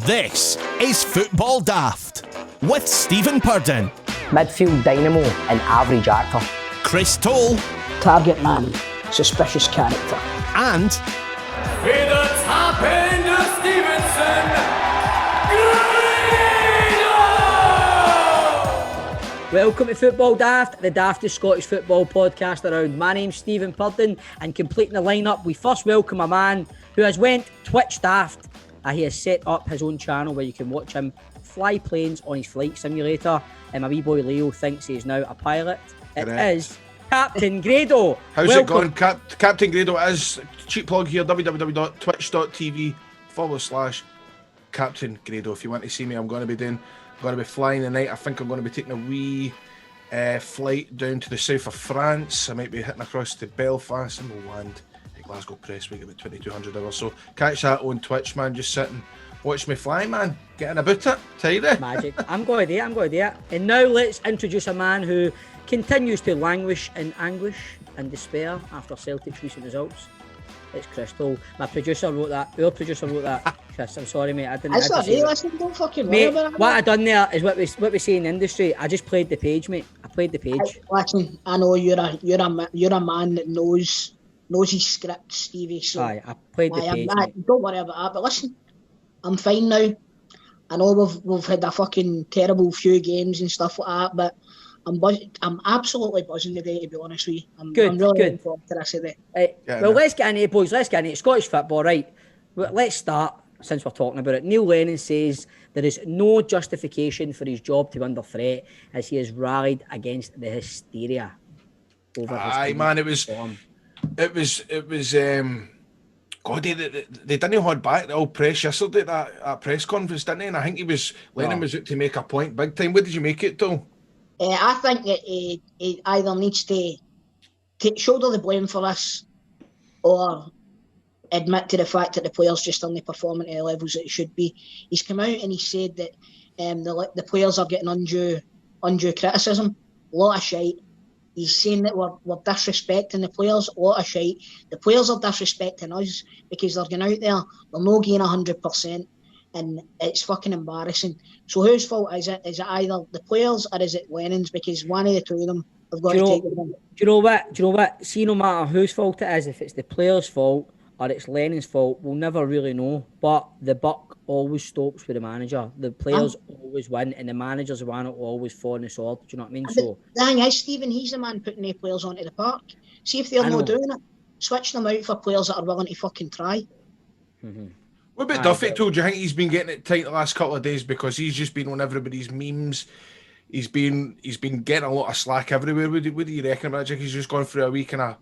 This is Football Daft with Stephen Purden, midfield dynamo and average actor, Chris Toll, target man, suspicious character, and with the top end of Stevenson, Grado! Welcome to Football Daft, the daftest Scottish football podcast around. My name's Stephen Purden, and completing the lineup, we first welcome a man who has went Twitch daft. He has set up his own channel where you can watch him fly planes on his flight simulator, and my wee boy Leo thinks he is now a pilot. It is Captain Grado. How's it going? Captain Grado is cheap plug here, www.twitch.tv/Captain Grado. If you want to see me, I'm going to be flying tonight. I think I'm going to be taking a wee flight down to the south of France. I might be hitting across to Belfast and we'll land at Glasgow Press Week about 2200 hours. So catch that on Twitch, man. Just sitting, watch me fly, man. Getting about it. Tidy. Magic. I'm going to do it. And now let's introduce a man who continues to languish in anguish and despair after Celtic's recent results. It's Chris Toll. My producer wrote that. Your producer wrote that. Chris, I'm sorry, mate. I didn't. That's not me. Listen, don't fucking worry mate, about it. what I done there is what we say in the industry. I just played the page, mate. I played the page. Listen, I know you're a man that knows his script, Stevie. So Aye, I played the page. Don't worry about that. But listen, I'm fine now. I know we've had a fucking terrible few games and stuff like that, but I'm absolutely buzzing today, to be honest with you. I'm really looking forward to this today. Let's get into it, boys. Let's get into it. Scottish football, right? Let's start, since we're talking about it. Neil Lennon says there is no justification for his job to be under threat as he has rallied against the hysteria over Aye, man, it was God, they didn't hold back the old press yesterday at that press conference, didn't they? And I think Lennon was out to make a point big time. What did you make it, though? I think that he either needs to shoulder the blame for this or admit to the fact that the players just aren't performing at the levels that it should be. He's come out and he said that the players are getting undue criticism. A lot of shite. He's saying that we're disrespecting the players. A lot of shite. The players are disrespecting us because they're going out there, they're not getting 100%. And it's fucking embarrassing. So whose fault is it? Is it either the players or is it Lennon's? Because one of the two of them have got to take it. Do you know what? See, no matter whose fault it is, if it's the players' fault or it's Lennon's fault, we'll never really know. But the buck always stops with the manager. The players always win, and the manager's the one that will always fall in the sword. Do you know what I mean? So the thing is, Stephen, he's the man putting the players onto the park. See if they're not doing it, switch them out for players that are willing to fucking try. Mm-hmm. What about Duffy? Do you think he's been getting it tight the last couple of days because he's just been on everybody's memes? He's been getting a lot of slack everywhere. What do you reckon about it? Do you think he's just gone through a wee kind of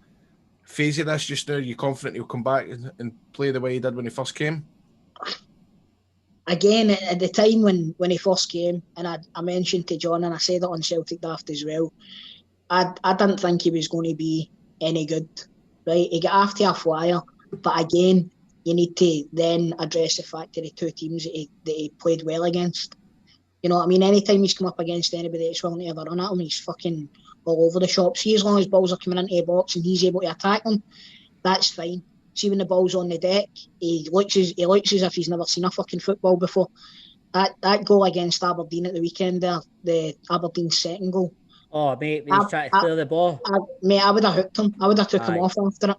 phase of this just now? Are you confident he'll come back and play the way he did when he first came? Again, at the time when he first came, and I mentioned to John, and I said it on Celtic Daft as well, I didn't think he was going to be any good. Right? He got after a flyer, but again, you need to then address the fact that the two teams that he played well against. You know what I mean? Anytime he's come up against anybody that's willing to ever run at him, he's fucking all over the shop. See, as long as balls are coming into the box and he's able to attack them, that's fine. See, when the ball's on the deck, he looks as if he's never seen a fucking football before. That goal against Aberdeen at the weekend there, the Aberdeen second goal. Oh, mate, when he's trying to clear the ball. I would have hooked him. I would have took him off after it.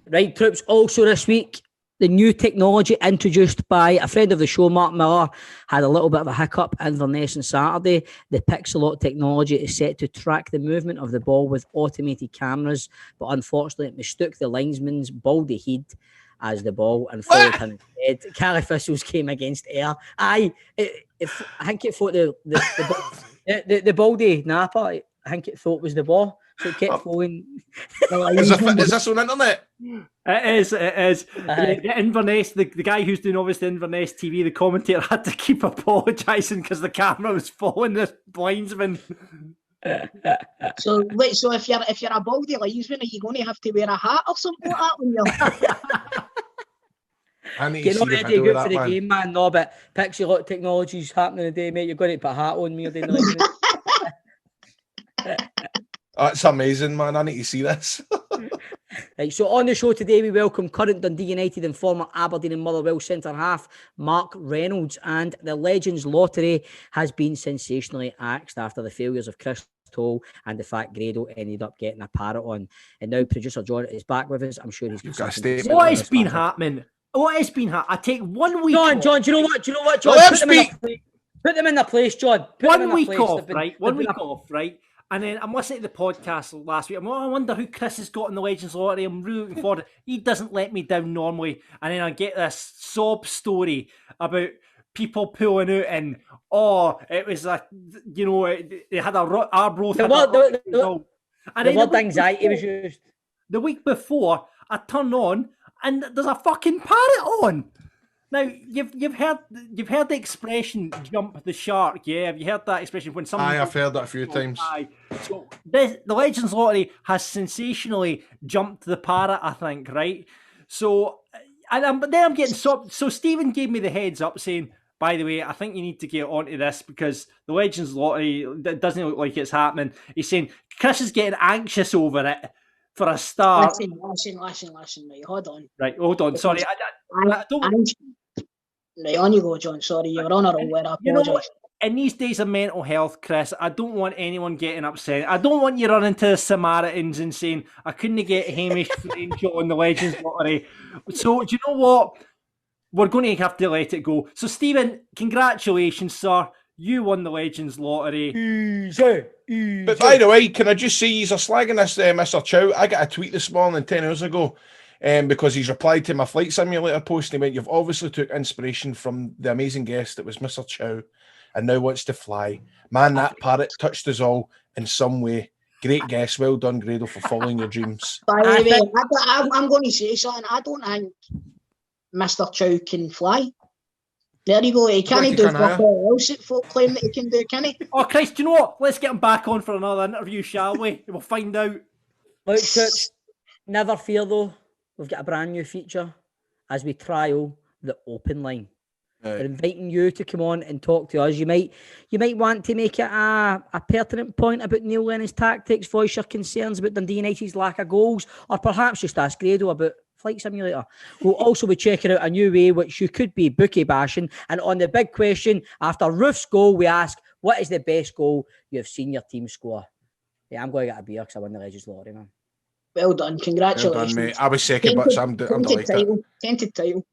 Right, troops, also this week, the new technology introduced by a friend of the show, Mark Miller, had a little bit of a hiccup in Inverness on Saturday. The Pixelot technology is set to track the movement of the ball with automated cameras, but unfortunately it mistook the linesman's baldy head as the ball and followed him instead. Cali Thistles came against air. I think it thought the baldy napper, I think it thought was the ball. So it kept flowing. Is this on internet? It is. The Inverness, the guy who's doing obviously Inverness TV, the commentator had to keep apologising because the camera was following the linesman. So if you're a baldy linesman, are you going to have to wear a hat or something like that when you're? You're not ready to go for the game, man. No, but Pixelot technology's happening today, mate. You're going to put a hat on me or doing That's amazing, man. I need to see this. Right, so on the show today, we welcome current Dundee United and former Aberdeen and Motherwell centre-half Mark Reynolds. And the Legends Lottery has been sensationally axed after the failures of Chris Toll and the fact Grado ended up getting a parrot on. And now producer John is back with us. I'm sure he's got got a something to statement. say What on has this been matter. happening? What has been happening? I take 1 week John, off. John, do you know what, John? Let him Put them in their speak. place. Put them in their place, John. Put them in 1 their week place. off, They've been- right? they've 1 been week off, right? And then I'm listening to the podcast last week. I wonder who Chris has got in the Legends Lottery. I'm really looking forward. He doesn't let me down normally. And then I get this sob story about people pulling out and, it was they had Arbroath. The had word- a- the- and The then word week anxiety was before- used. The week before, I turn on and there's a fucking parrot on. Now you've heard the expression "jump the shark," yeah? Have you heard that expression when someone? Aye, I've heard that a few times. Aye. So the Legends Lottery has sensationally jumped the parrot, I think, right? So, but then I'm getting so Stephen gave me the heads up saying, by the way, I think you need to get onto this because the Legends Lottery doesn't look like it's happening. He's saying Chris is getting anxious over it for a start. Listen, mate. Hold on. Right, hold on. Sorry, I don't. Right, on you go, John. Sorry, you were on a roll there. I You know apologise. what? In these days of mental health, Chris, I don't want anyone getting upset. I don't want you running to the Samaritans and saying, I couldn't get Hamish Angel on the Legends Lottery. So, do you know what? We're going to have to let it go. So, Stephen, congratulations, sir. You won the Legends Lottery. But by the way, can I just say, he's slagging this Mr. Chow. I got a tweet this morning 10 hours ago because he's replied to my flight simulator post and he went, you've obviously took inspiration from the amazing guest that was Mr. Chow and now wants to fly. Man, that parrot touched us all in some way. Great guest. Well done, Grado, for following your dreams. By the way, I'm going to say something. I don't think Mr. Chow can fly. There you go. He can't do fuck all else that folk claim that he can do, can he? Oh, Christ, do you know what? Let's get him back on for another interview, shall we? We'll find out. Look, Church, never fear though. We've got a brand new feature as we trial the open line. We're inviting you to come on and talk to us. You might want to make it a pertinent point about Neil Lennon's tactics, voice your concerns about Dundee United's lack of goals, or perhaps just ask Grado about Flight Simulator. We'll also be checking out a new way which you could be bookie bashing. And on the big question, after Roof's goal, we ask, what is the best goal you've seen your team score? Yeah, I'm going to get a beer because I won the Legends Lottery, man. Well done. Congratulations. Well done, mate. I was second, but I'm delighted. Tented title.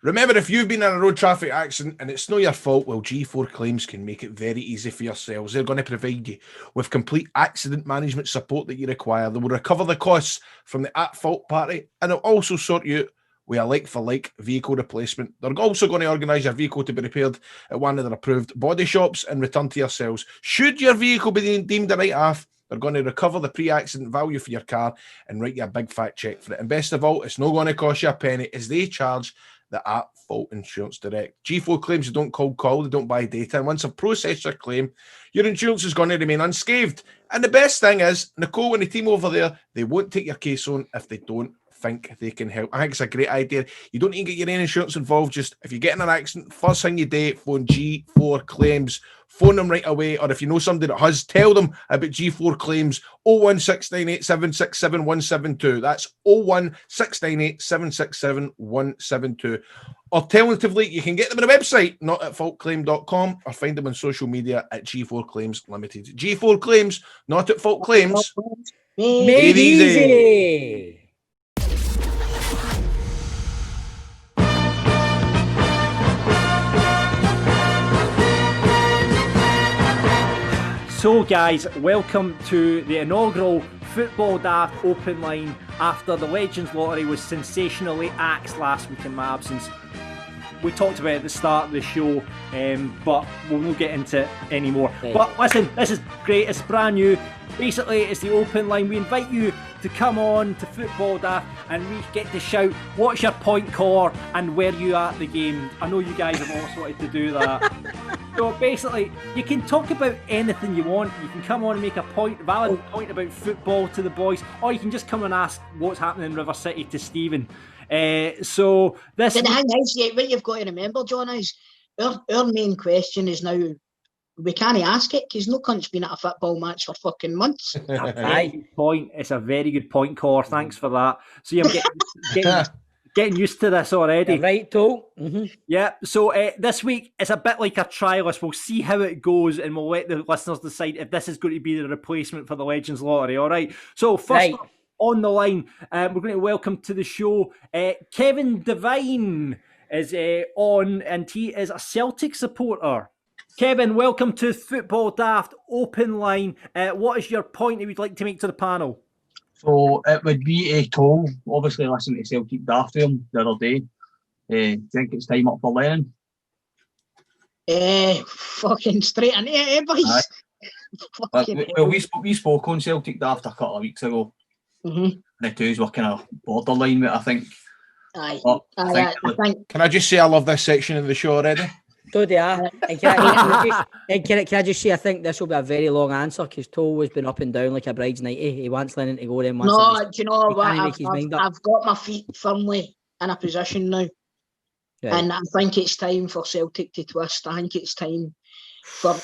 Remember, if you've been in a road traffic accident and it's not your fault, well, G4 Claims can make it very easy for yourselves. They're going to provide you with complete accident management support that you require. They will recover the costs from the at-fault party, and they'll also sort you out with a like-for-like vehicle replacement. They're also going to organise your vehicle to be repaired at one of their approved body shops and return to yourselves. Should your vehicle be deemed a write-off, they're going to recover the pre-accident value for your car and write you a big fat cheque for it. And best of all, it's not going to cost you a penny as they charge the at-fault insurance direct. G4 Claims, they don't cold call, they don't buy data. And once I've processed your claim, your insurance is going to remain unscathed. And the best thing is, Nicole and the team over there, they won't take your case on if they don't think they can help. I think it's a great idea. You don't need to get your own insurance involved. Just if you get in an accident, first thing you do, phone G4 Claims. Phone them right away, or if you know somebody that has, tell them about G4 Claims. 01698 767 172. That's 01698 767 172. Alternatively, you can get them on the website, notatfaultclaim.com, or find them on social media at G4 Claims Limited. G4 Claims, not at fault claims. Made easy. So, guys, welcome to the inaugural Football Daft open line after the Legends Lottery was sensationally axed last week in my absence. We talked about it at the start of the show, but we'll not get into it anymore. Right. But listen, this is great. It's brand new. Basically, it's the open line. We invite you to come on to Football Daft and we get to shout, what's your point caller and where you at the game. I know you guys have also wanted to do that. So basically, you can talk about anything you want. You can come on and make a valid point about football to the boys, or you can just come and ask what's happening in River City to Stephen. So this. The thing is, what you've got to remember, John, is our main question is now we can't ask it because no cunt's been at a football match for fucking months. A very good point. It's a very good point, Cor. Thanks for that. So you're getting used to this already. You're right, Toll. Mm-hmm. Yeah. So this week it's a bit like a trialist. We'll see how it goes, and we'll let the listeners decide if this is going to be the replacement for the Legends Lottery. All right. So first up on the line, we're going to welcome to the show Kevin Devine is on, and he is a Celtic supporter. Kevin, welcome to Football Daft Open Line. What is your point that you'd like to make to the panel? So it would be a Toll. Obviously, listen to Celtic Daft the other day. Do you think it's time up for Lennon? Fucking straight in it, boys. Well, we spoke on Celtic Daft a couple of weeks ago. Mm-hmm. The twos were kind of borderline, I think. Aye. I think. Can I just say I love this section of the show already? So do I. Can I just say I think this will be a very long answer because Toll has been up and down like a bride's nightie. He wants Lennon to go there. No, do you know what? I've got my feet firmly in a position now. Right. And I think it's time for Celtic to twist. I think it's time for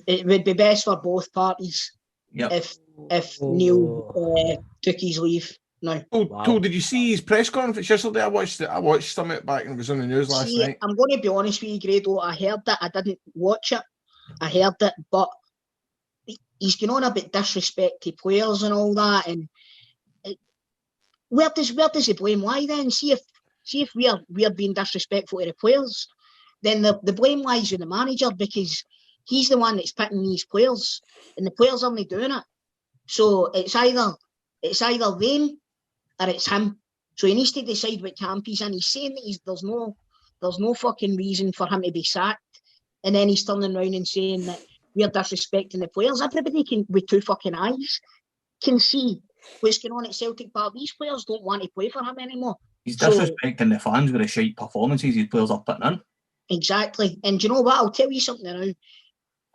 it would be best for both parties if Neil took his leave now. Toll, did you see his press conference yesterday? I watched some of it back and it was on the news last night. I'm going to be honest with you, Grado. I heard that. I didn't watch it. I heard it, but he's going on about disrespect to players and all that. And where does he blame lie then? See if we're being disrespectful to the players, then the blame lies with the manager because he's the one that's picking these players, and the players aren't doing it. So it's either them or it's him. So he needs to decide what camp he's in. He's saying that there's no fucking reason for him to be sacked, and then he's turning around and saying that we're disrespecting the players. Everybody can, with two fucking eyes, can see what's going on at Celtic Park. These players don't want to play for him anymore. He's disrespecting the fans with the shite performances his players are putting in. Exactly. And do you know what? I'll tell you something now.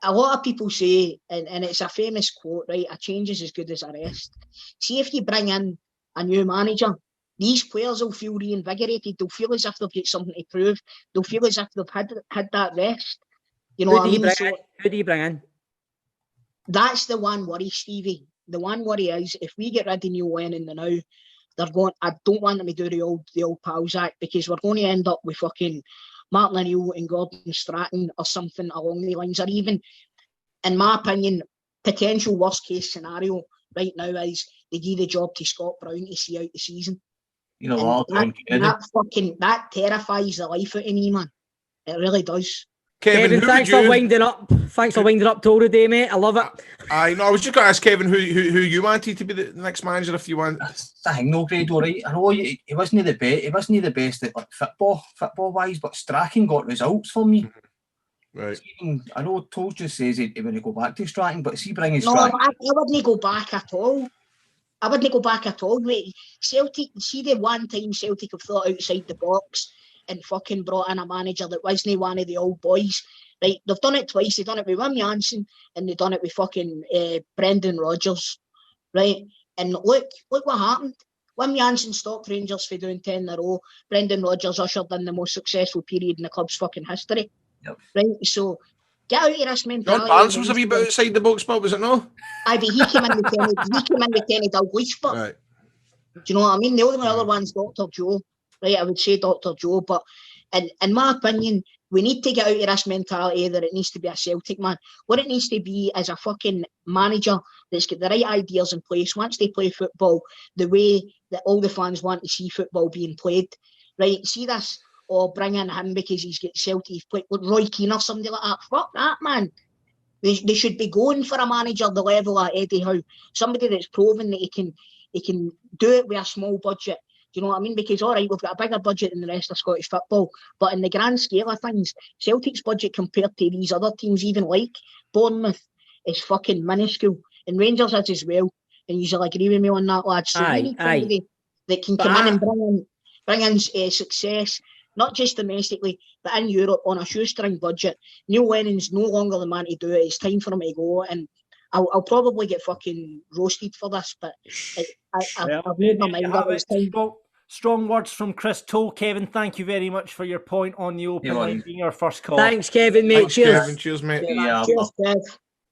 A lot of people say, and it's a famous quote, right? A change is as good as a rest. See, if you bring in a new manager, these players will feel reinvigorated. They'll feel as if they've got something to prove. They'll feel as if they've had that rest. You know what I mean? Who do you bring in? That's the one worry, Stevie. The one worry is if we get rid of Neil Lennon now, they're going. I don't want them to do the old pals act because we're going to end up with fucking Martin O'Neill and Gordon Stratton or something along the lines, or even, in my opinion, potential worst case scenario right now is they give the job to Scott Brown to see out the season. You know that terrifies the life out of me, man. It really does. Kevin, thanks for winding up. Thanks for winding up Toll today, mate. I love it. I was just going to ask Kevin who you wanted to be the next manager if you want. That's the thing, no, Grado, right? I know he wasn't the best. He wasn't the best at like football wise, but Strachan got results for me. Right. I know Toll just says he wouldn't go back to Strachan, but see bringing Strachan. No, I wouldn't go back at all. Wait, Celtic, see the one time Celtic have thought outside the box and fucking brought in a manager that wasn't one of the old boys. Right, they've done it twice. They've done it with Wim Jansen and they've done it with fucking Brendan Rodgers. Right, and look what happened. Wim Jansen stopped Rangers for doing 10 in a row. Brendan Rodgers ushered in the most successful period in the club's fucking history. Yep. Right, so get out of this mentality. John Barnes was a wee bit outside the box, but was it no? Aye, but he came in with Kenny Dalglish, but right. Do you know what I mean? The only other one's Dr. Joe. Right, I would say Dr. Joe, but in my opinion, we need to get out of this mentality that it needs to be a Celtic man. What it needs to be is a fucking manager that's got the right ideas in place, wants to play football the way that all the fans want to see football being played. Right, see this, or bring in him because he's got Celtic, he's played with Roy Keane or somebody like that. Fuck that, man. They should be going for a manager the level of Eddie Howe, somebody that's proven that he can do it with a small budget. Do you know what I mean? Because, all right, we've got a bigger budget than the rest of Scottish football, but in the grand scale of things, Celtic's budget compared to these other teams, even like Bournemouth, is fucking minuscule. And Rangers is as well. And you'll agree with me on that, lads. So we need somebody that can come in and bring in success, not just domestically, but in Europe on a shoestring budget. Neil Lennon's no longer the man to do it. It's time for him to go. And I'll probably get fucking roasted for this, but I've made my mind up. It's time. Strong words from Chris Toll. Kevin, thank you very much for your point on the open line being our first call. Thanks, Kevin, mate. Thanks, Cheers. Kevin. Cheers, mate. Yeah. Cheers, Kev.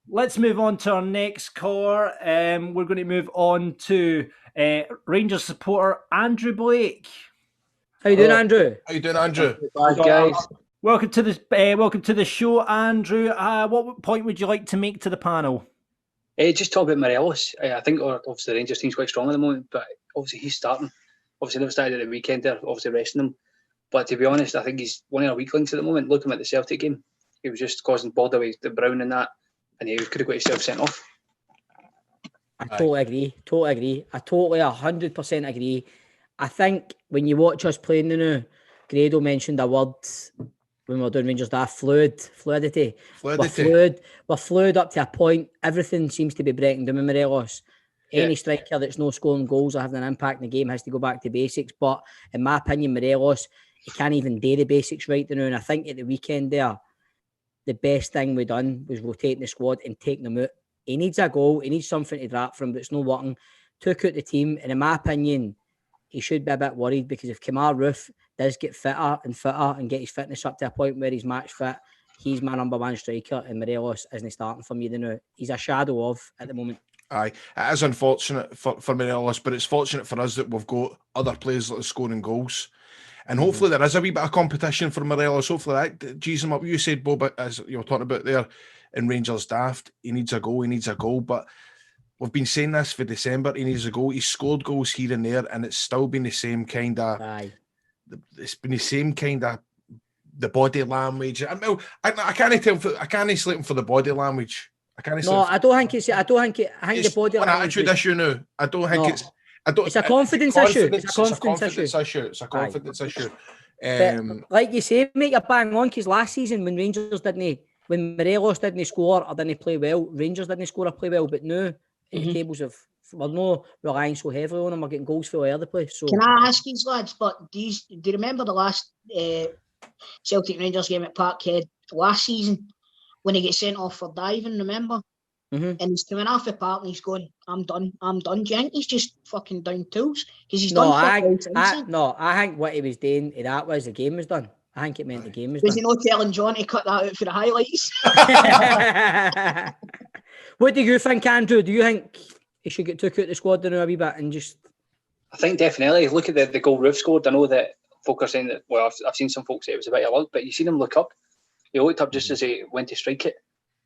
Let's move on to our next caller. We're going to move on to Rangers supporter Andrew Blake. How you doing, Andrew? How you doing, Andrew? Bad guys. Welcome to the show, Andrew. What point would you like to make to the panel? Just talk about Morelos. I think obviously the Rangers team's quite strong at the moment, but obviously he's starting. Obviously never started at the weekend there, obviously resting him. But to be honest, I think he's one of our weak links at the moment. Look at the Celtic game. He was just causing ball away the Brown and that, and he could have got himself sent off. I totally agree. I totally 100% agree. I think when you watch us playing now, Grado mentioned a word when we were doing Rangers Daft, fluidity. We're fluid up to a point. Everything seems to be breaking down with Morelos. Any striker that's no scoring goals or having an impact in the game has to go back to basics. But in my opinion, Morelos, he can't even do the basics right now. And I think at the weekend there, the best thing we done was rotating the squad and taking them out. He needs a goal. He needs something to drop from, but it's not working. Took out the team. And in my opinion, he should be a bit worried because if Kemar Roof does get fitter and get his fitness up to a point where he's match fit, he's my number one striker, and Morelos isn't starting for me now. He's a shadow of at the moment. Aye, it is unfortunate for Morelos, but it's fortunate for us that we've got other players that are scoring goals. And hopefully there is a wee bit of competition for Morelos. Hopefully that G's him up. You said, Bob, as you were talking about there in Rangers Daft, he needs a goal. But we've been saying this for December, he needs a goal. He's scored goals here and there, and it's still been the same kind of... Aye. It's been the same kind of the body language. I can't tell. I can't slate him for the body language. I can't. No, I don't think it's. I think the body an language. Attitude issue now. I don't think it's. It's a confidence issue. It's a confidence issue. Like you say, mate, you're bang on because last season when when Morelos didn't score or didn't play well, Rangers didn't score or play well. But now the tables we're not relying so heavily on him. We're getting goals for all over the place. So can I ask you, lads? But do you remember the last Celtic Rangers game at Parkhead last season when he gets sent off for diving? Remember? And he's coming off the park and he's going, I'm done. Do you think he's just fucking down tools? Because he's done. I think what he was doing, that was the game was done. I think it meant the game was done. Was he not telling John to cut that out for the highlights? What do you think, Andrew? Do you think he should get took out the squad now a wee bit and just... I think definitely. Look at the goal Roof scored. I know that folk are saying that, well, I've seen some folks say it was a bit of luck, but you seen him look up. He looked up just as he went to strike it.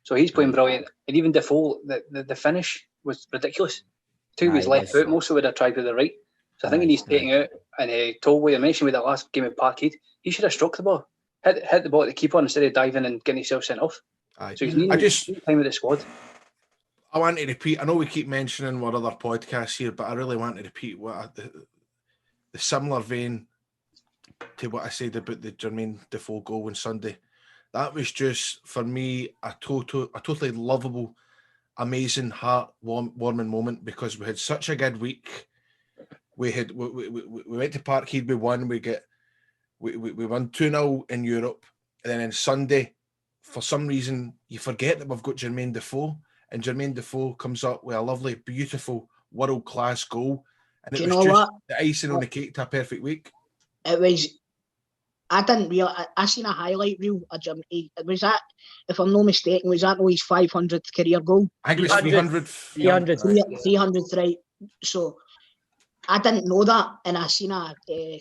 So he's playing brilliant. And even Defoe, the finish was ridiculous. Two with his left foot, most would have tried with the right. So I think he needs taking out. And Tolway, I mentioned with the last game of Parkhead, he should have struck the ball. Hit the ball at the keeper instead of diving and getting himself sent off. Aye. So he's needing time with the squad. I want to repeat, I know we keep mentioning what other podcasts here, but I really want to repeat what the similar vein to what I said about the Jermaine Defoe goal on Sunday. That was just, for me, a totally lovable, amazing, heart-warming moment because we had such a good week. We went to Parkhead, we won, we won 2-0 in Europe, and then on Sunday, for some reason, you forget that we've got Jermaine Defoe, and Jermaine Defoe comes up with a lovely, beautiful, world-class goal, and it was just the icing on the cake to a perfect week. It was... I didn't realise. I seen a highlight reel. Was that, if I'm not mistaken, was that his 500th career goal? I think it was 300. 300th, right? So I didn't know that, and I seen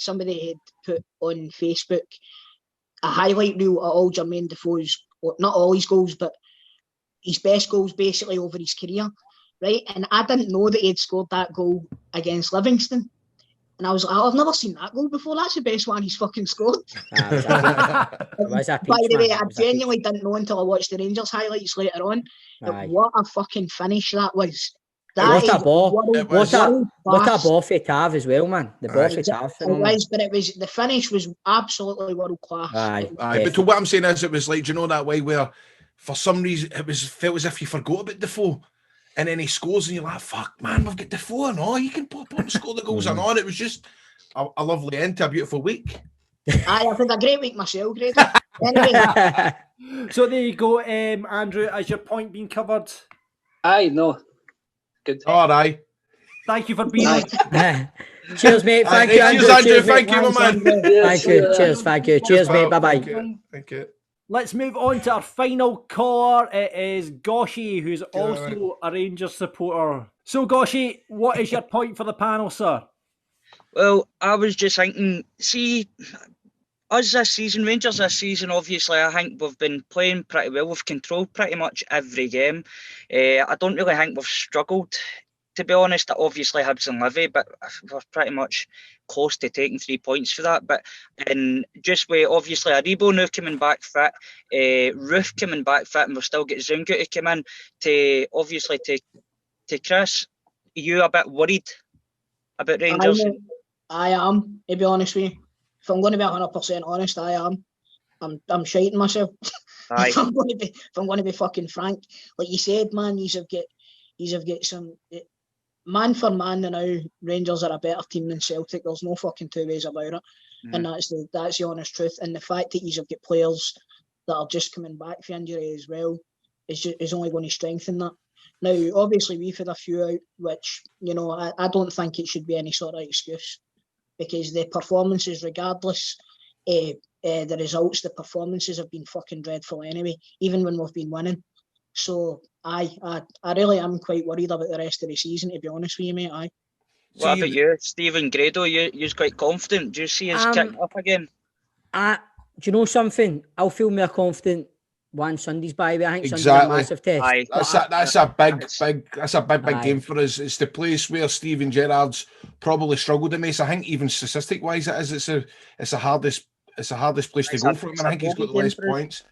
somebody had put on Facebook a highlight reel of all Jermaine Defoe's, not all his goals, but his best goals basically over his career, right? And I didn't know that he had scored that goal against Livingston. And I was like, I've never seen that goal before. That's the best one he's fucking scored. By the way, I genuinely didn't know until I watched the Rangers highlights later on. What a fucking finish that was. What a ball for Tav as well, man. The ball for Tav. The finish was absolutely world class. Aye. But to what I'm saying is, it was like, do you know that way where for some reason it felt as if you forgot about Defoe. And then he scores and you're like, fuck, man, we've got Defoe and all. You can pop up and score the goals and all. It was just a lovely end to a beautiful week. Aye, I've had a great week myself, Grado. Anyway. So there you go, Andrew. Has your point been covered? Aye, no. Good. All right. Thank you for being on. Cheers, mate. Thank you, Cheers, Andrew. Andrew. Cheers, Thank mate. you, my man. Thank you. Cheers. Thank you. Cheers, mate. Bye bye. Thank you. Let's move on to our final caller. It is Goshi, who's also a Rangers supporter. So, Goshi, what is your point for the panel, sir? Well, I was just thinking, see, us this season, Rangers this season, obviously, I think we've been playing pretty well. We've controlled pretty much every game. I don't really think we've struggled, to be honest. Obviously, Hibs and Livy, but we're pretty much close to taking 3 points for that. But just with, obviously, Aribo now coming back fit, Roof coming back fit, and we've still got Zungu to come in, to Chris, are you a bit worried about Rangers? I am, to be honest with you. If I'm going to be 100% honest, I am. I'm shiting myself. if I'm going to be fucking frank, like you said, man, you've got some man for man now. Rangers are a better team than Celtic. There's no fucking two ways about it, and that's the honest truth. And the fact that you've got players that are just coming back from injury as well is only going to strengthen that. Now, obviously, we've had a few out, which I don't think it should be any sort of excuse. Because the performances, regardless the results, the performances have been fucking dreadful anyway, even when we've been winning. So I really am quite worried about the rest of the season, to be honest with you, mate. What about you, Stephen Grado? You're quite confident. Do you see us kicking up again? Do you know something? I'll feel more confident one Sunday's by. I think Exactly. Sunday's a massive test. That's a big game for us. It's the place where Steven Gerrard's probably struggled the most. I think even statistic wise, it's the hardest place to go for him. And I think he's got the less points.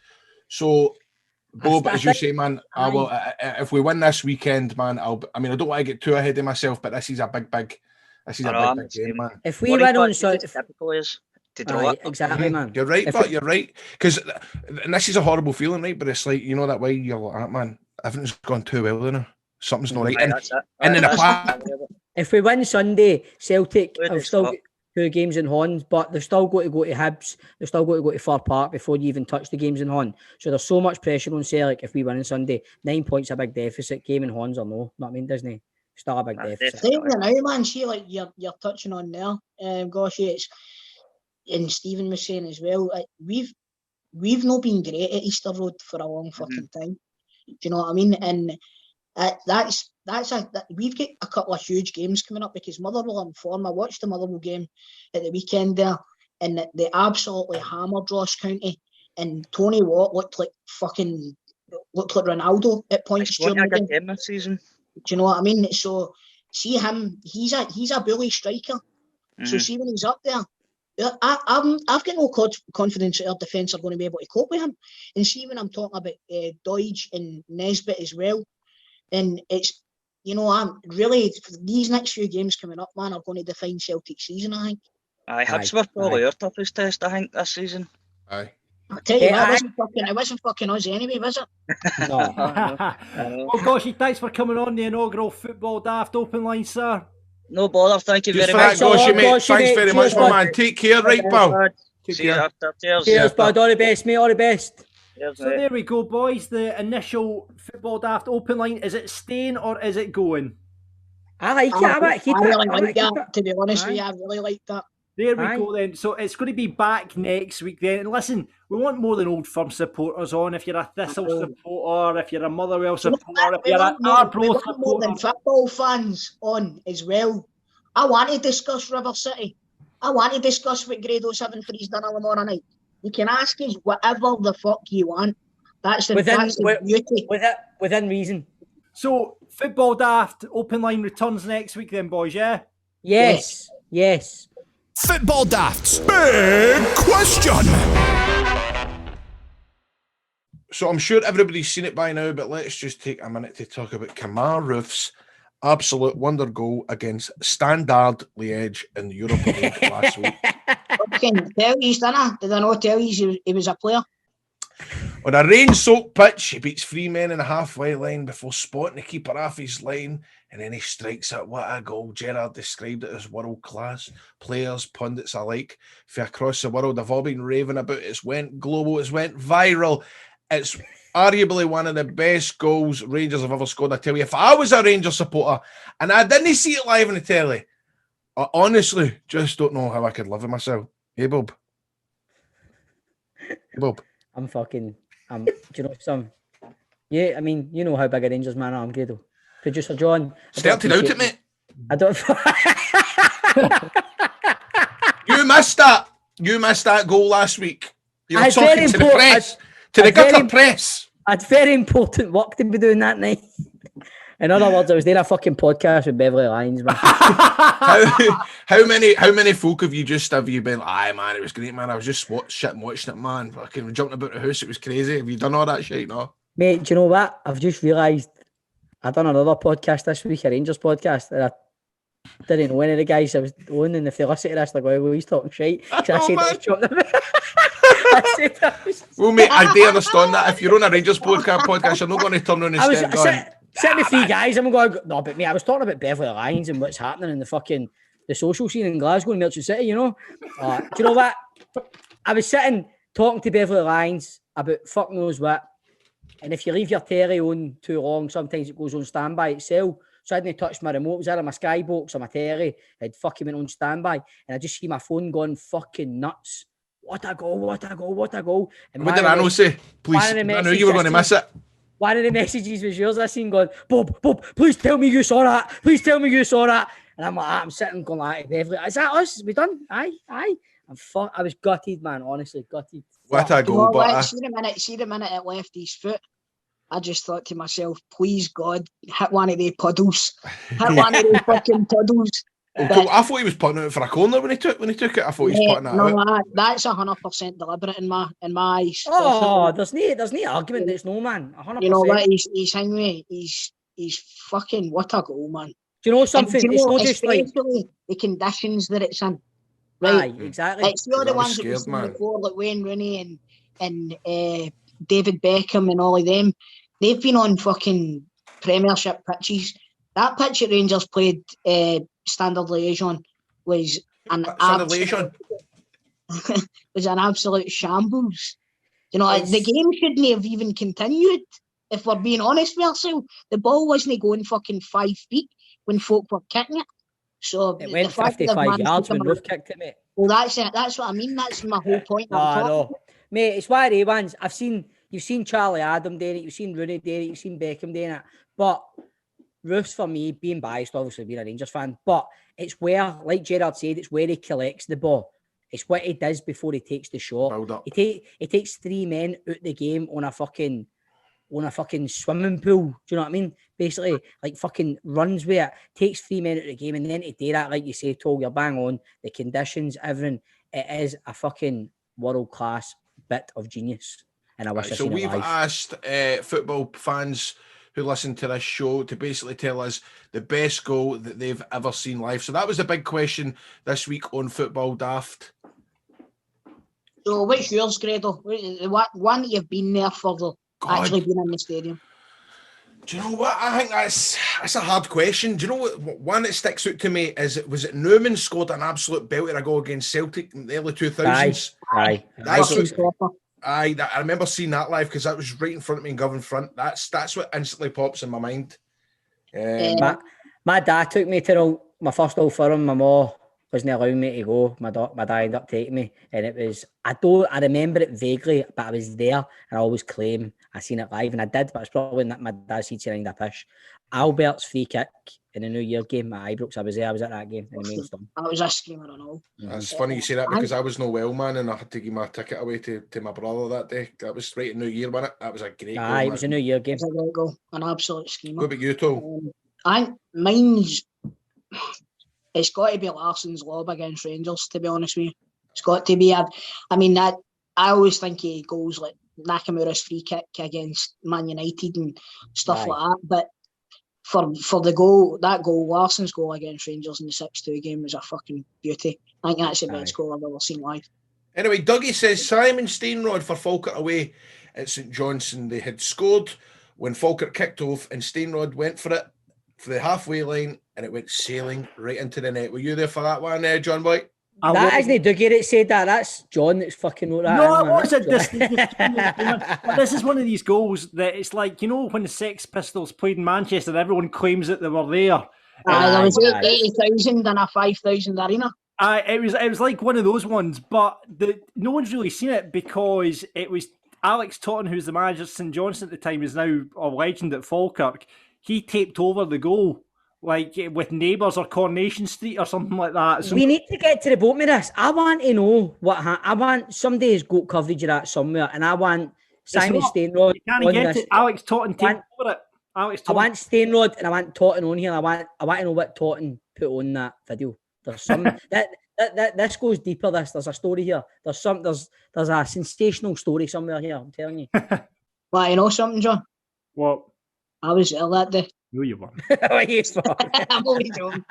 So, Bob, as you say, man, if we win this weekend, man, I don't want to get too ahead of myself, but this is a big game, man. If we win on Sunday, to draw it. Exactly, man. You're right, you're right. Because, and this is a horrible feeling, right? But it's like, that way you're like, man, everything's gone too well now. Something's not right. And then if we win Sunday, Celtic have still got 2 games in Hon, but they've still got to go to Hibs. They've still got to go to Fir Park before you even touch the games in Hon. So there's so much pressure on Celtic if we win on Sunday. 9 points a big deficit. Game in Hons or no. Know what I mean, doesn't he? Still a big deficit. Now, man, see, like you're touching on there, gosh, it's. And Stephen was saying as well, we've not been great at Easter Road for a long fucking time. Do you know what I mean? And we've got a couple of huge games coming up because Motherwell are in form. I watched the Motherwell game at the weekend there, and they absolutely hammered Ross County. And Tony Watt looked like Ronaldo at points during the game this season. Do you know what I mean? So see him, he's a bully striker. So see when he's up there. I've got no confidence that our defence are going to be able to cope with him. And see when I'm talking about Doidge and Nesbitt as well, and it's I'm really these next few games coming up, man, are going to define Celtic's season. I think. Hibs were probably our toughest test, I think, this season. Aye. I tell you, it wasn't fucking us anyway, was it? No. Well, gosh, thanks for coming on the inaugural Football Daft Open Line, sir. No bother, thank you Just very much. Thanks very much, my man. Take care, right, pal? See you after. Cheers, bud. All the best, mate. All the best. Cheers, so there we go, boys. The initial Football Daft Open Line. Is it staying or is it going? I like it. I might keep it. I really like that, to be honest with you. I really like that. There we go then. So it's going to be back next week then. And listen, we want more than Old Firm supporters on. If you're a Thistle supporter, if you're a Motherwell supporter, if you're an Arbroath supporter. More than football fans on as well. I want to discuss River City. I want to discuss what Grado 7-3's done tomorrow night. You can ask us whatever the fuck you want. That's the beauty. Within reason. So, Football Daft Open Line returns next week then, boys, yeah? Yes. Football Daft's big question. So I'm sure everybody's seen it by now, but let's just take a minute to talk about Kamar Roof's absolute wonder goal against Standard Liège in the Europa League last week. Fucking tell you, didn't I? Did I not tell you he was a player? On a rain-soaked pitch, he beats 3 men in the halfway line before spotting the keeper off his line, and then he strikes it. What a goal. Gerrard described it as world-class. Players, pundits alike, from across the world have all been raving about it. It's went global, it's went viral. It's arguably one of the best goals Rangers have ever scored. I tell you, if I was a Rangers supporter and I didn't see it live on the telly, I honestly just don't know how I could live with myself. Hey, Bob. Hey, Bob. do you know some? Yeah, I mean, you know how big a Rangers man I am, Grado. Producer John. Started out it, mate. I don't. You missed that. You missed that goal last week. You were talking to the press. To the gutter press. I had very important work to be doing that night. In other words, I was doing a fucking podcast with Beverly Lyons, man. how many folk have you been? Aye, man, it was great, man. I was just watching it, man. Fucking jumping about the house, it was crazy. Have you done all that shit? No, mate. Do you know what? I've just realised I done another podcast this week, a Rangers podcast, and I didn't know any of the guys I was on, and if they listen to this, they're going, well, he's talking shit. I said I was jumping about. Well, mate, I do understand that. If you're on a Rangers podcast, you're not going to turn on and step going. Sitting with three guys, I'm going, no, but mate, I was talking about Beverly Lyons and what's happening in the social scene in Glasgow and Merchant City, you know? Do you know what? I was sitting talking to Beverly Lyons about fuck knows what, and if you leave your telly on too long, sometimes it goes on standby itself. So I hadn't touched my remote, it was either my Skybox or my telly, it fucking went on standby, and I just see my phone going fucking nuts. What a goal. And what did I know say? Please, I knew you were going to miss it. One of the messages was yours. I seen going, Bob, please tell me you saw that. And I'm like, I'm sitting going like, Beverly, is that us? We done? Aye. I was gutted, man. Honestly, gutted. What a goal, but see the minute it left his foot, I just thought to myself, please God, hit one of the puddles. Hit one of the fucking puddles. Okay, I thought he was putting it for a corner when he took it. I thought he was putting that out. No, that's 100% deliberate in my eyes. Oh, there's no argument. There's no, man. 100%. You know what? He's hanging me. He's fucking what a goal, man. Do you know something? It's not just like the conditions that it's in. Right, aye, exactly. It's the other ones that we've seen before, like Wayne Rooney and David Beckham and all of them. They've been on fucking Premiership pitches. That pitch at Rangers played standard liaison was an absolute shambles. You know, the game shouldn't have even continued. If we're being honest with ourselves, the ball wasn't going fucking 5 feet when folk were kicking it. So it went 55 yards when Roof kicked it, mate. Well, that's it. That's what I mean. That's my whole point. No. Mate, it's why they ones. You've seen Charlie Adam doing it, you've seen Rooney doing it, you've seen Beckham doing it. But Roof's, for me, being biased, obviously being a Rangers fan, but it's where, like Gerard said, it's where he collects the ball. It's what he does before he takes the shot. He takes 3 men out the game on a fucking swimming pool. Do you know what I mean? Basically, like fucking runs with it, takes 3 men out of the game, and then to do that, like you say, Tol, you're bang on. The conditions, everything, it is a fucking world-class bit of genius. And I wish I seen it live. So we've asked football fans who listen to this show to basically tell us the best goal that they've ever seen live. So that was the big question this week on Football Daft. So what's yours, Grado? One that you've been there for, actually been in the stadium? Do you know what? I think that's a hard question. Do you know what? One that sticks out to me is, was it Newman scored an absolute belter goal against Celtic in the early 2000s? Aye. I remember seeing that live because that was right in front of me in Govan Front. That's what instantly pops in my mind. My dad took me to my first Old Firm. My mum wasn't allowing me to go. My dad ended up taking me, and it was I remember it vaguely, but I was there, and I always claim I seen it live, and I did, but it's probably not my dad's seats around a pish. Albert's free kick in the New Year game at Ibrox. I was there. I was at that game in the main stand. I was a screamer and all. It's funny you say that because I was no well, man, and I had to give my ticket away to my brother that day. That was right in New Year, wasn't it? That was a great goal. It was a New Year game. It was a great goal. An absolute screamer. What about you, Tol? It's got to be Larsson's lob against Rangers, to be honest with you. It's got to be. I always think he goals like Nakamura's free kick against Man United and stuff like that. But for the goal, Larsson's goal against Rangers in the 6-2 game was a fucking beauty. I think that's the best goal I've ever seen live. Anyway, Dougie says Simon Steinrod for Falkirk away at St Johnstone. They had scored when Falkirk kicked off and Steinrod went for it for the halfway line and it went sailing right into the net. Were you there for that one, John Boy? That isn't Dougie that said that. That's John that's fucking wrote that. No, it wasn't. This is one of these goals that it's like, you know, when the Sex Pistols played in Manchester, everyone claims that they were there. There was Aye. 80,000 in a 5,000 arena. It was like one of those ones, but no one's really seen it because it was Alex Totten, who's the manager of St Johnstone at the time, is now a legend at Falkirk. He taped over the goal, like with Neighbours or Coronation Street or something like that. So We need to get to the bottom of this. I want to know I want somebody's got coverage of that somewhere, and I want Simon Stainrod. You can't get it. Alex Totten taped over it. I want Stainrod and I want Totten on here. I want to know what Totten put on that video. There's some that this goes deeper. There's a story here. There's a sensational story somewhere here. I'm telling you. Well, you know something, John? What? I was ill that day. No, you weren't. I'm only joking.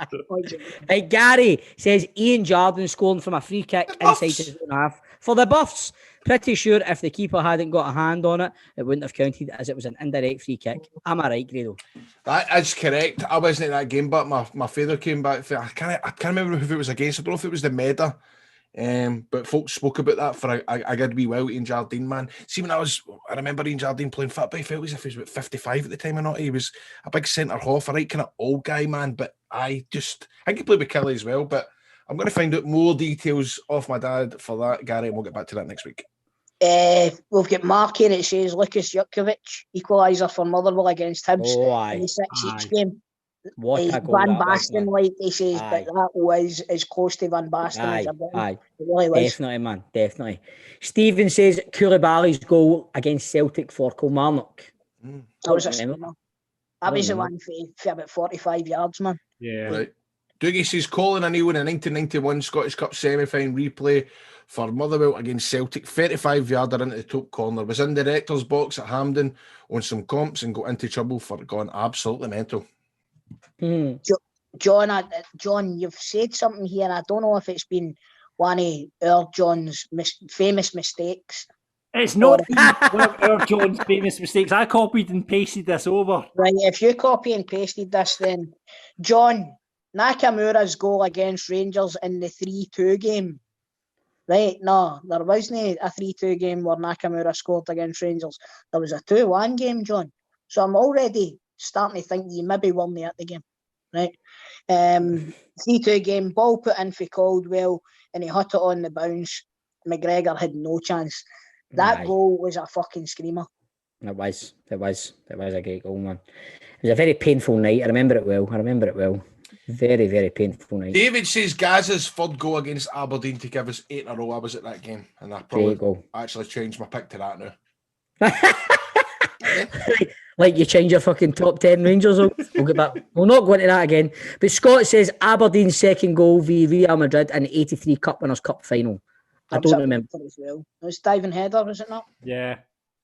Hey, Gary says Ian Jardine scoring from a free kick inside his own half for the Buffs. Pretty sure if the keeper hadn't got a hand on it, it wouldn't have counted as it was an indirect free kick. Am I right, Grado? That is correct. I wasn't at that game, but my father came back. I can't remember who it was against. I don't know if it was the Meda. But folks spoke about that for a good wee while. Ian Jardine, man. See, when I remember Ian Jardine playing football. I felt as if he was about 55 at the time or not. He was a big centre half, a right kind of old guy, man. But I think he played with Kelly as well. But I'm going to find out more details off my dad for that, Gary, and we'll get back to that next week. We've got Mark here. It says Lucas Jutkovic equaliser for Motherwell against Hibs in the 6-6 game. Van Basten, like he says, but that was as close to Van Basten as I've gotten. It really was. Definitely, man, definitely. Stephen says Koulibaly's goal against Celtic for Kilmarnock. That was the one for about 45 yards, man. Yeah. Right. Dougie says Colin O'Neill in a 1991 Scottish Cup semi-final replay for Motherwell against Celtic, 35-yarder into the top corner, was in the director's box at Hampden on some comps and got into trouble for going absolutely mental. John, you've said something here. I don't know if it's been one of John's famous mistakes. It's not one of John's famous mistakes. I copied and pasted this over. Right, if you copy and pasted this, then John, Nakamura's goal against Rangers in the 3-2 game. Right, no, there wasn't a 3-2 game where Nakamura scored against Rangers. There was a 2-1 game, John. So I'm already starting to think you maybe weren't at the game. Right, 3-2 game, ball put in for Caldwell, and he hit it on the bounce. McGregor had no chance. That goal was a fucking screamer. It was a great goal, man. It was a very painful night. I remember it well. Very, very painful night. David says Gazza's third goal against Aberdeen to give us 8 in a row. I was at that game, and I probably actually changed my pick to that now. Like you change your fucking top 10 Rangers. We'll get back. We'll not go into that again. But Scott says Aberdeen's second goal via Real Madrid in the 83 Cup Winners' Cup final. I don't remember. It was diving header, was it not? Yeah.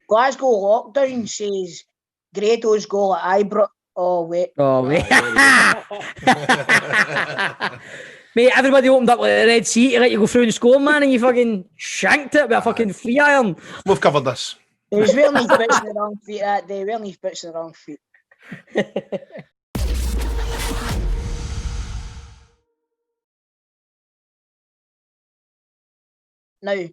Glasgow Lockdown says Grado's goal at Ibrox. Oh, wait. Mate, everybody opened up like the Red Sea to let you go through and score, man, and you fucking shanked it with a fucking free iron. We've covered this. There was really bits in the wrong feet that day. Really bits in the wrong feet. Now,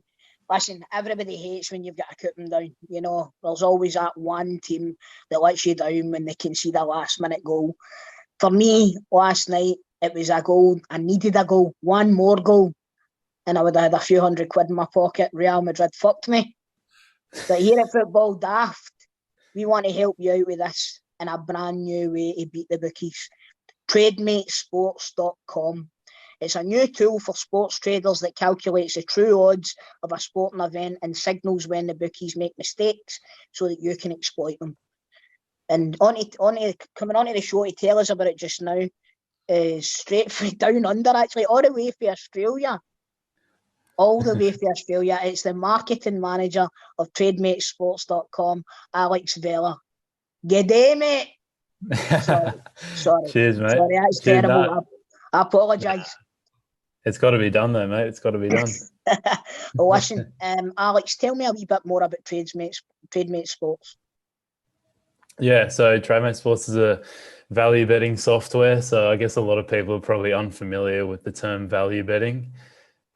listen, everybody hates when you've got to cut them down. You know, there's always that one team that lets you down when they concede a last-minute goal. For me, last night, it was a goal. I needed a goal, one more goal, and I would have had a few £100 in my pocket. Real Madrid fucked me. But here at Football Daft, we want to help you out with this in a brand new way to beat the bookies. TradeMateSports.com. It's a new tool for sports traders that calculates the true odds of a sporting event and signals when the bookies make mistakes so that you can exploit them. And coming on to the show to tell us about it just now is straight from down under, actually, all the way from Australia. It's the marketing manager of TradeMateSports.com, Alex Vela. G'day, mate. Sorry. Cheers, mate. Sorry, that's terrible. I apologise. It's got to be done, though, mate. It's got to be done. Well, listen, Alex, tell me a wee bit more about TradeMate Sports. Yeah, so TradeMate Sports is a value betting software. So I guess a lot of people are probably unfamiliar with the term value betting.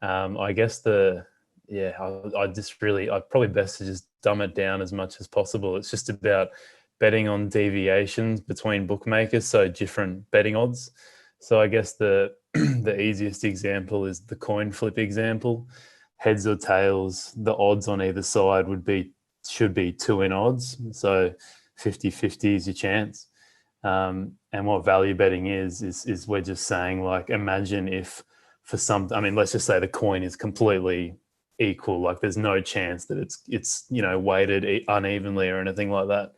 I guess I probably best to just dumb it down as much as possible. It's just about betting on deviations between bookmakers, so different betting odds. So I guess the the easiest example is the coin flip example. Heads or tails, the odds on either side should be 2 in odds. So 50-50 is your chance. And what value betting is we're just saying, like, imagine if for some, I mean, let's just say the coin is completely equal, like there's no chance that it's weighted unevenly or anything like that.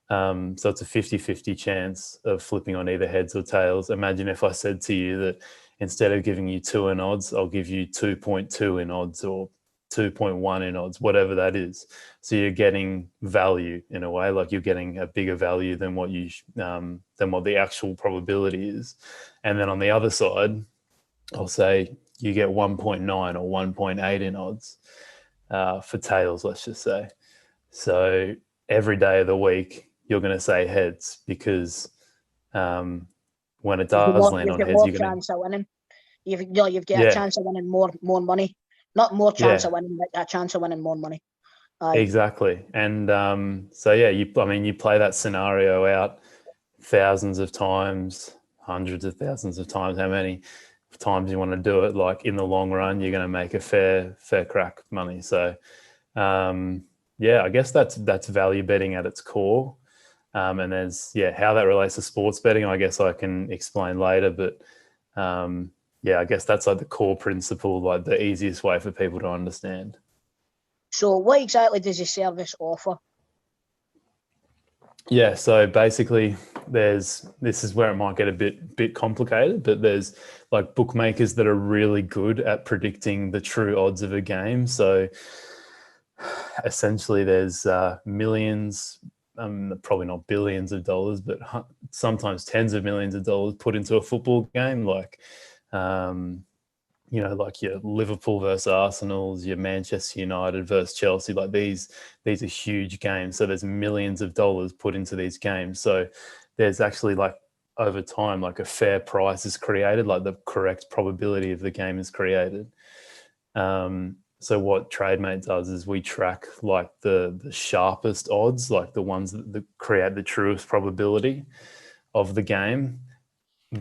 So it's a 50-50 chance of flipping on either heads or tails. Imagine if I said to you that instead of giving you 2 in odds, I'll give you 2.2 in odds or 2.1 in odds, whatever that is. So you're getting value in a way, like you're getting a bigger value than what the actual probability is. And then on the other side, I'll say you get 1.9 or 1.8 in odds for tails, let's just say. So every day of the week, you're going to say heads because when it does land on heads, you're going to chance of winning. You've got a chance of winning more money. Not more chance of winning, but a chance of winning more money. Exactly. And you play that scenario out thousands of times, hundreds of thousands of times, how many times you want to do it. Like in the long run, you're going to make a fair crack money. So I guess that's value betting at its core. And there's how that relates to sports betting, I guess I can explain later, but I guess that's like the core principle, like the easiest way for people to understand. So what exactly does the service offer? Yeah, so basically this is where it might get a bit complicated, but there's like bookmakers that are really good at predicting the true odds of a game. So essentially there's millions, probably not billions of dollars, but sometimes tens of millions of dollars put into a football game, like like your Liverpool versus Arsenal's, your Manchester United versus Chelsea, like these are huge games. So there's millions of dollars put into these games. So there's actually like over time, like a fair price is created, like the correct probability of the game is created. So what TradeMate does is we track like the sharpest odds, like the ones that create the truest probability of the game.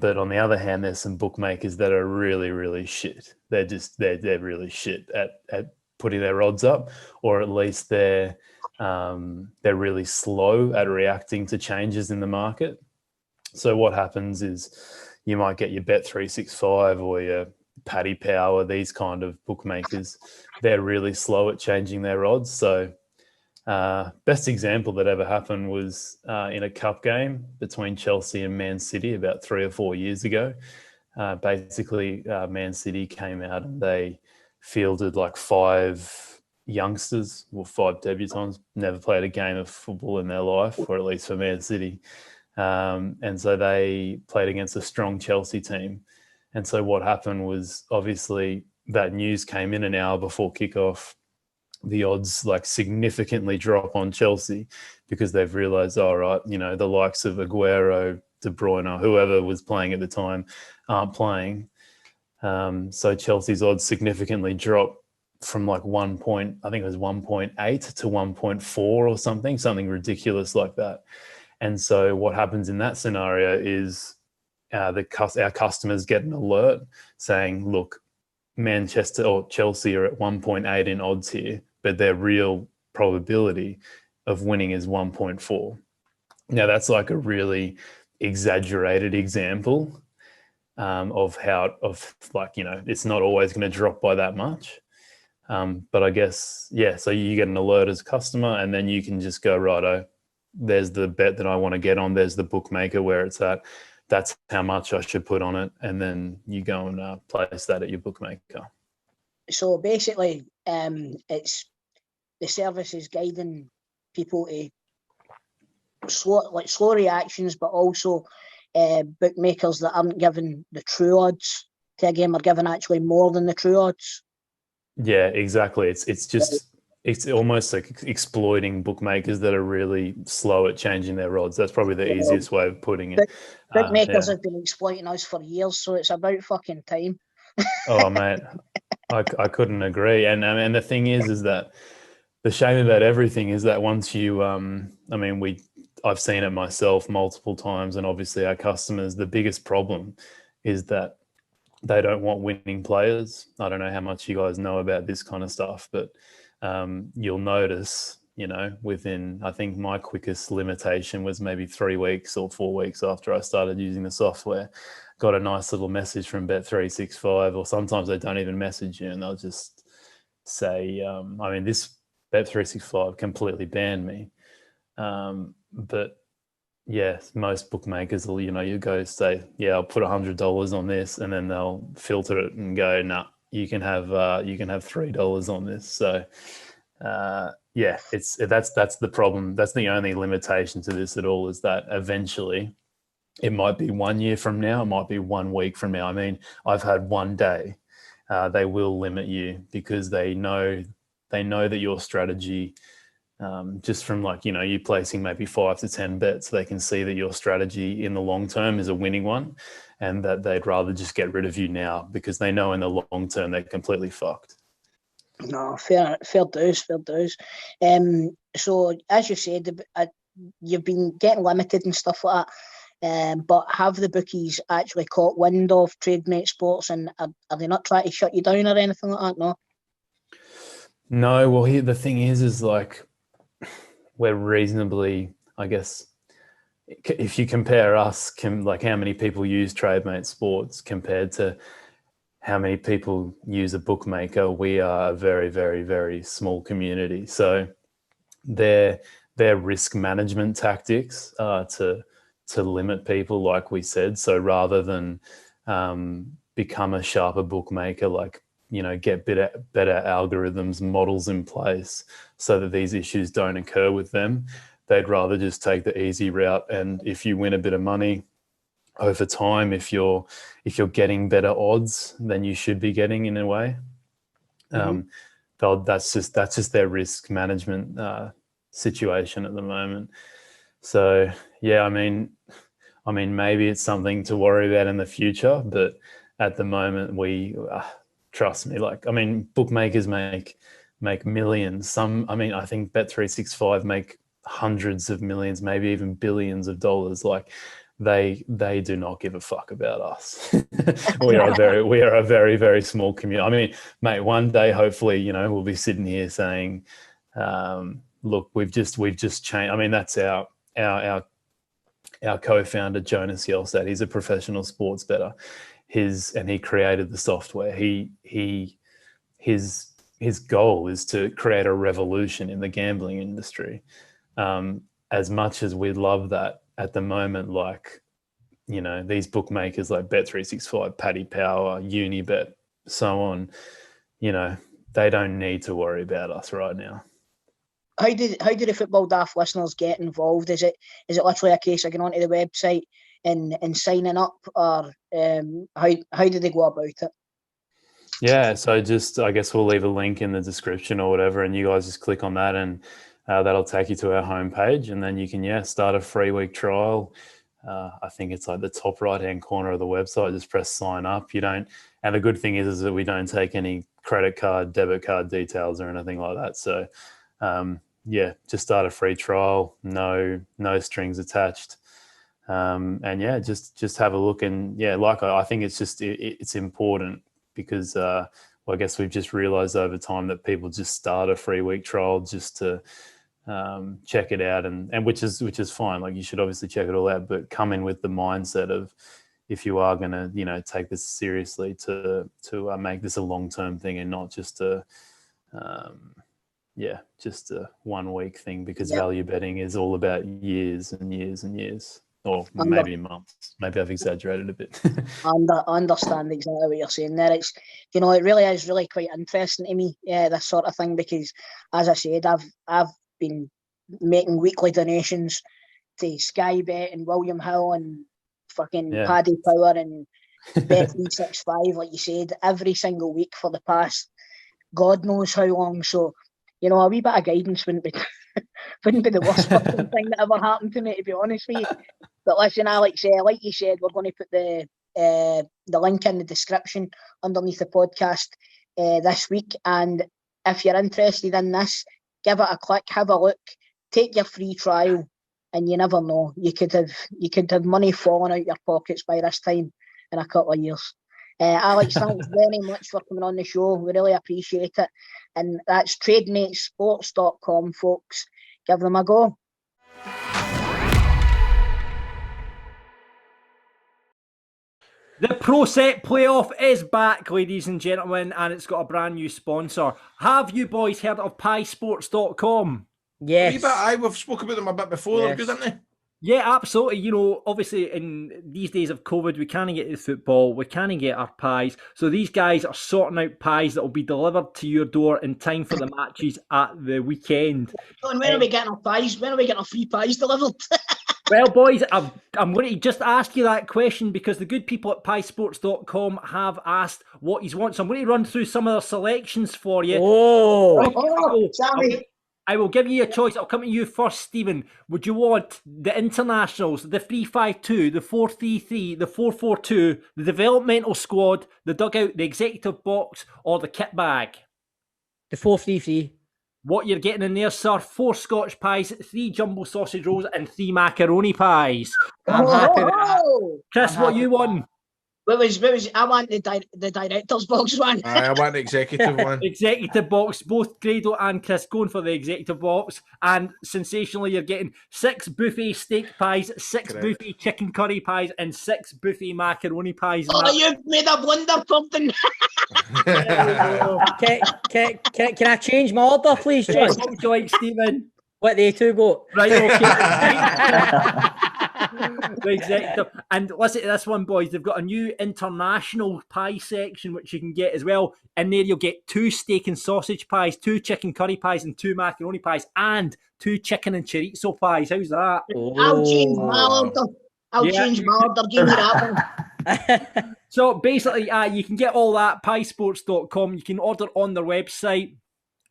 But on the other hand, there's some bookmakers that are really, really shit. They're really shit at putting their odds up, or at least they're really slow at reacting to changes in the market. So what happens is you might get your Bet365 or your Paddy Power, these kind of bookmakers. They're really slow at changing their odds. So best example that ever happened was in a cup game between Chelsea and Man City about 3 or 4 years ago. Basically, Man City came out and they fielded like 5 youngsters, or 5 debutants, never played a game of football in their life, or at least for Man City. And so they played against a strong Chelsea team. And so what happened was, obviously that news came in an hour before kickoff. The odds like significantly drop on Chelsea because they've realised, all right, the likes of Aguero, De Bruyne, whoever was playing at the time, aren't playing. So Chelsea's odds significantly drop from like 1.8 to 1.4 or something ridiculous like that. And so what happens in that scenario is our customers get an alert saying, look, Manchester or Chelsea are at 1.8 in odds here, but their real probability of winning is 1.4. Now that's like a really exaggerated example of it's not always going to drop by that much. But I guess, so you get an alert as a customer, and then you can just go, righto, there's the bet that I want to get on, there's the bookmaker where it's at, that's how much I should put on it, and then you go and place that at your bookmaker. So basically, it's the service is guiding people to slow reactions, but also bookmakers that aren't given the true odds to a game are given actually more than the true odds. Yeah, exactly. It's almost like exploiting bookmakers that are really slow at changing their odds. That's probably the easiest way of putting it. Bookmakers have been exploiting us for years, so it's about fucking time. Oh, mate, I couldn't agree. And the thing is that the shame about everything is that once you, I've seen it myself multiple times, and obviously our customers, the biggest problem is that they don't want winning players. I don't know how much you guys know about this kind of stuff, but you'll notice, within, I think my quickest limitation was maybe 3 weeks or 4 weeks after I started using the software, got a nice little message from Bet365, or sometimes they don't even message you and they'll just say, this Bet365 completely banned me. But yeah, most bookmakers will, you go say, yeah, I'll put $100 on this, and then they'll filter it and go, no, you can have $3 on this. So that's the problem. That's the only limitation to this at all, is that eventually it might be 1 year from now, it might be 1 week from now. I mean, I've had one day. They will limit you because they know that your strategy, just from you placing maybe 5 to 10 bets, they can see that your strategy in the long term is a winning one, and that they'd rather just get rid of you now because they know in the long term they're completely fucked. No, fair dues. So as you said, you've been getting limited and stuff like that. But have the bookies actually caught wind of Trademate Sports, and are they not trying to shut you down or anything like that? No. Well, the thing is we're reasonably, I guess, if you compare us, how many people use Trademate Sports compared to how many people use a bookmaker, we are a very, very, very small community. So their risk management tactics are to limit people, like we said. So rather than become a sharper bookmaker, get better algorithms, models in place so that these issues don't occur with them, they'd rather just take the easy route. And if you win a bit of money over time, if you're getting better odds than you should be getting in a way, that's just their risk management situation at the moment. So yeah, I mean, maybe it's something to worry about in the future, but at the moment, trust me, bookmakers make millions. I think Bet365 make hundreds of millions, maybe even billions of dollars. They do not give a fuck about us. we are a very, very small community. I mean, mate, one day, hopefully, we'll be sitting here saying, look, we've just changed. I mean, that's our co-founder, Jonas Yelstad. He's a professional sports bettor. And he created the software. His goal is to create a revolution in the gambling industry. As much as we love that, at the moment, these bookmakers like Bet365, Paddy Power, Unibet, so on, they don't need to worry about us right now. How do the Football Daft listeners get involved? Is it literally a case of going onto the website and signing up, or how do they go about it? Yeah, so I guess we'll leave a link in the description or whatever, and you guys just click on that, and that'll take you to our homepage, and then you can start a 3-week trial. I think it's the top right-hand corner of the website. Just press sign up. And the good thing is that we don't take any credit card, debit card details or anything like that. So just start a free trial. No strings attached. Just have a look. And I think it's just it's important because I guess we've just realized over time that people just start a 3-week trial just to check it out, and which is fine. You should obviously check it all out, but come in with the mindset of, if you are going to take this seriously, to make this a long-term thing and not just a 1-week thing, because value betting is all about years and years and years, or maybe months. Maybe I've exaggerated a bit. I understand exactly what you're saying there. It's, it really is really quite interesting to me, this sort of thing, because as I said, I've been making weekly donations to Sky Bet and William Hill and fucking Paddy Power and Bet365, like you said, every single week for the past God knows how long. So, a wee bit of guidance wouldn't be the worst fucking thing that ever happened to me, to be honest with you. But listen, like you said, we're going to put the link in the description underneath the podcast this week. And if you're interested in this, give it a click, have a look, take your free trial, and you never know, you could have money falling out your pockets by this time. in a couple of years. Alex, thanks very much for coming on the show. We really appreciate it. And that's TradeMatesSports.com, folks. Give them a go. The Pro Set Playoff is back, ladies and gentlemen, and it's got a brand new sponsor. Have you boys heard of piesports.com? Yes. We've spoken about them a bit before. They're good, aren't they? Yeah, absolutely. You know, obviously in these days of COVID, we can't get the football, we can't get our pies. So these guys are sorting out pies that will be delivered to your door in time for the matches at the weekend. And when are we getting our pies? When are we getting our free pies delivered? Well, boys, I'm going to just ask you that question because the good people at piesports.com have asked what you want. So I'm going to run through some of their selections for you. Sorry. I will give you a choice. I'll come to you first, Stephen. Would you want the internationals, the 3-5-2, the 4-3-3, the 4-4-2, the developmental squad, the dugout, the executive box, or the kit bag? The 4-3-3. What you're getting in there, sir, 4 Scotch pies, 3 jumbo sausage rolls, and 3 macaroni pies. I'm happy with that. Chris, what you won? What was I want the director's box one. I want the executive one. Executive box, both Grado and Chris going for the executive box. And sensationally, you're getting 6 buffet steak pies, 6 buffet chicken curry pies, and 6 buffet macaroni pies. Oh, you've made a blunder, something. Can I change my order, please, John? What would you like, Stephen? Let they two go. Right, okay. The executive. And listen to this one, boys. They've got a new international pie section, which you can get as well. In there, you'll get 2 steak and sausage pies, 2 chicken curry pies, and 2 macaroni pies, and 2 chicken and chorizo pies. How's that? I'll change my order. Change my order. Give me that one. So basically, you can get all that piesports.com. You can order on their website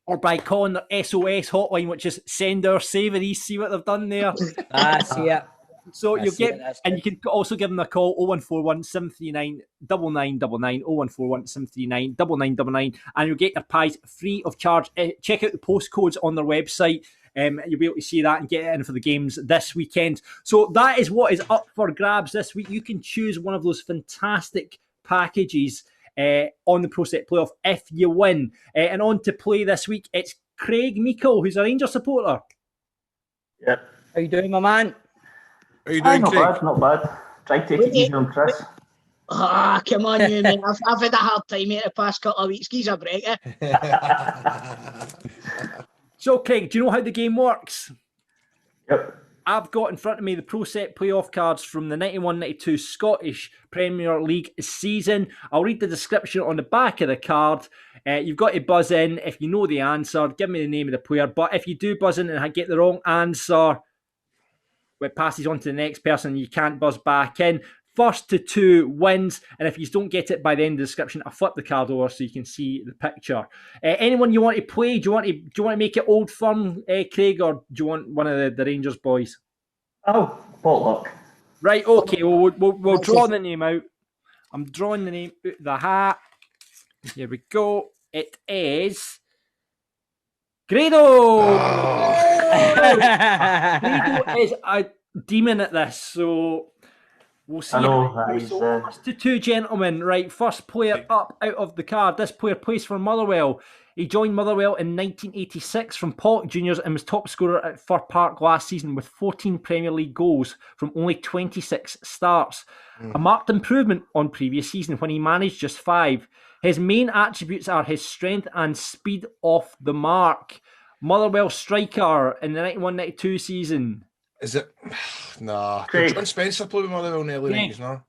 or by calling their SOS hotline, which is send our savouries. See what they've done there? I see it. So you'll get, and you can also give them a call 0141 739 9999, 0141 739 9999, and you'll get your pies free of charge. Check out the postcodes on their website. You'll be able to see that and get it in for the games this weekend. So that is what is up for grabs this week. You can choose one of those fantastic packages on the Pro Set Playoff if you win. And on to play this week, it's Craig Meikle, who's a Rangers supporter. Yep. How you doing, my man? How you doing, Craig? Not bad. Try to take it easy on Chris. Come on, you mate. I've had a hard time here the past couple of weeks. Give a break, So, Craig, do you know how the game works? Yep. I've got in front of me the Pro Set Playoff cards from the 91-92 Scottish Premier League season. I'll read the description on the back of the card. You've got to buzz in if you know the answer. Give me the name of the player. But if you do buzz in and get the wrong answer, it passes on to the next person. You can't buzz back in. First to 2 wins, and if you don't get it by the end of the description, I'll flip the card over so you can see the picture. Anyone you want to play? Do you want to make it Old Firm, Craig, or do you want one of the Rangers boys? Oh, potluck. Right, okay. We'll draw the name out. I'm drawing the name out the hat. Here we go. It is Grado. Grado is a demon at this, so. We'll see. So, to 2 gentlemen, right? First player up out of the card. This player plays for Motherwell. He joined Motherwell in 1986 from Pollock Juniors and was top scorer at Fir Park last season with 14 Premier League goals from only 26 starts. A marked improvement on previous season when he managed just 5. His main attributes are his strength and speed off the mark. Motherwell striker in the 91-92 season. Is it? Nah. Did John Spencer play with Motherwell in the early 90s, no?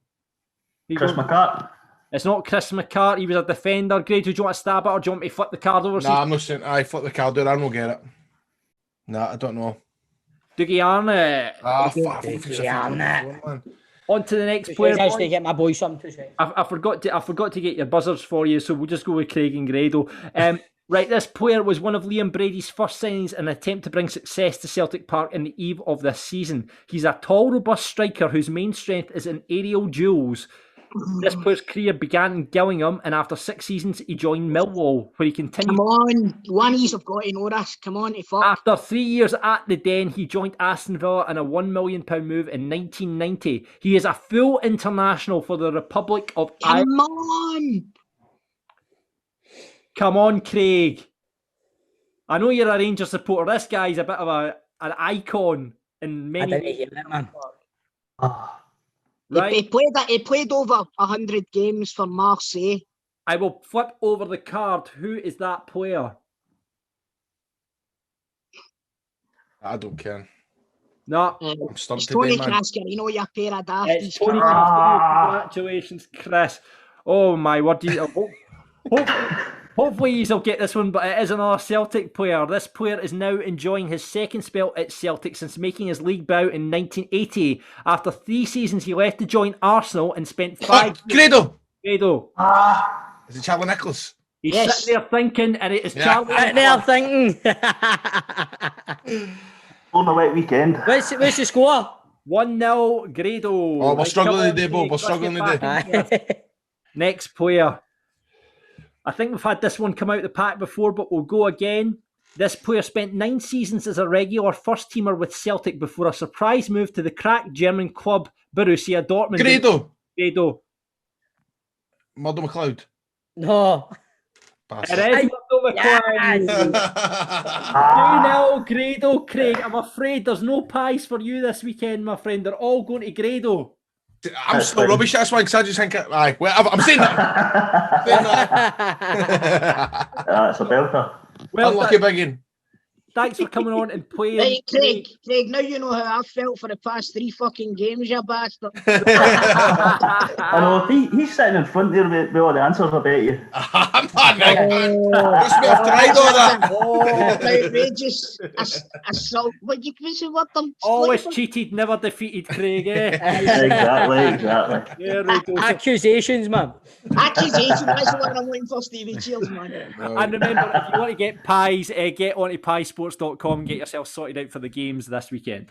Chris McCart. It's not Chris McCart. He was a defender. Grado, do you want to stab it or do you want me to flip the card over? Nah, I'm not saying I flip the card over. I don't get it. Nah, I don't know. Dougie Arnott. Dougie Arnott. On to the next player. I to get my boy something to say. I forgot to get your buzzers for you, so we'll just go with Craig and Grado. Right, this player was one of Liam Brady's first signings in an attempt to bring success to Celtic Park in the eve of this season. He's a tall, robust striker whose main strength is in aerial duels. This player's career began in Gillingham, and after 6 seasons, he joined Millwall, where he continued. Come on, one of you've got to know this. Come on, fuck. After 3 years at the Den, he joined Aston Villa in a £1 million move in 1990. He is a full international for the Republic of Ireland. Come on! Come on, Craig. I know you're a Rangers supporter. This guy's a bit of an icon in many I didn't hear it, man. Right. He played over 100 games for Marseille. I will flip over the card. Who is that player? I don't care. No. I'm stumped It's Tony today, man. Crascarino, you pair of It's dafties. Tony Crascarino. Congratulations, Chris. Oh my word. Hopefully you'll get this one, but it is another Celtic player. This player is now enjoying his second spell at Celtic since making his league bow in 1980. After 3 seasons, he left to join Arsenal and spent 5 Grado! Grado. Is it Charlie Nicholas? He's Yes. sitting there thinking, and it is Charlie. Sitting there thinking. On a wet weekend. What's the score? 1-0 Grado. Oh, we're struggling today, Bob. We're Let's struggling get back into it. Next player. I think we've had this one come out the pack before, but we'll go again. This player spent 9 seasons as a regular first-teamer with Celtic before a surprise move to the crack German club Borussia Dortmund. Grado. Murdo McLeod. No. It is Murdo McLeod. 2-0 Grado, Craig. I'm afraid there's no pies for you this weekend, my friend. They're all going to Grado. I'm still rubbish, that's why, because I just think, aye, well, I'm saying that. It's a belter. Well, Unlucky biggin. Thanks for coming on and playing. Right, Craig, now you know how I've felt for the past 3 fucking games, you bastard. I know, he's sitting in front there with all the answers, I bet you. I'm not, man. Just me off to ride all that. Outrageous. Assault. What you what them? Always cheated, never defeated, Craig, eh? Exactly. There we go. Accusations, man. Accusation, that's the one I'm waiting for, Stevie. Cheers, man. And remember, if you want to get pies, get on to piesports.com and get yourself sorted out for the games this weekend.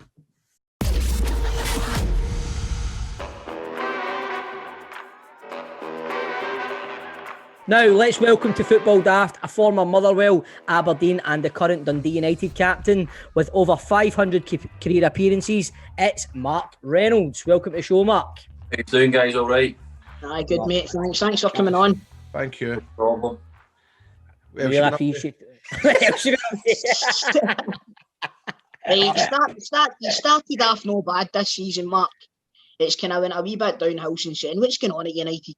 Now, let's welcome to Football Daft a former Motherwell, Aberdeen and the current Dundee United captain with over 500 career appearances. It's Mark Reynolds. Welcome to the show, Mark. How you doing, guys? All right? Aye, good, mate. Thanks for coming on. Thank you. No problem. Really appreciate it. You started off no bad this season, Mark. It's kind of went a wee bit downhill since then. What's going on at United?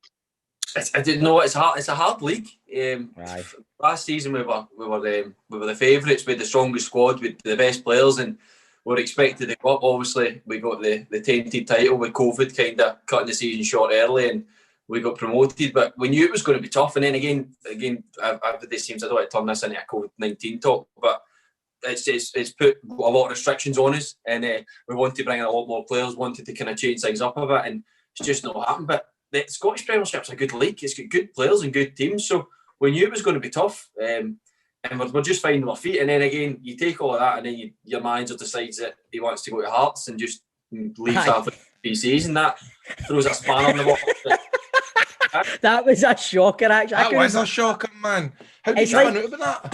I didn't know it's a hard league. Right. Last season we were the favourites with the strongest squad with the best players, and we were expected to go up. Obviously, we got the tainted title with COVID, kind of cutting the season short early, and we got promoted. But we knew it was going to be tough. And then again, this seems, I don't want to turn this into a COVID-19 talk, but it's put a lot of restrictions on us, and we wanted to bring in a lot more players, wanted to kind of change things up a bit, and it's just not happened. But the Scottish Premiership's a good league. It's got good players and good teams, so we knew it was going to be tough. And we're just finding our feet. And then again, you take all of that, and then your manager decides that he wants to go to Hearts and just leaves after 3 seasons. That throws a spanner in the works. That was a shocker, actually. That was a shocker, man. How did you know about that?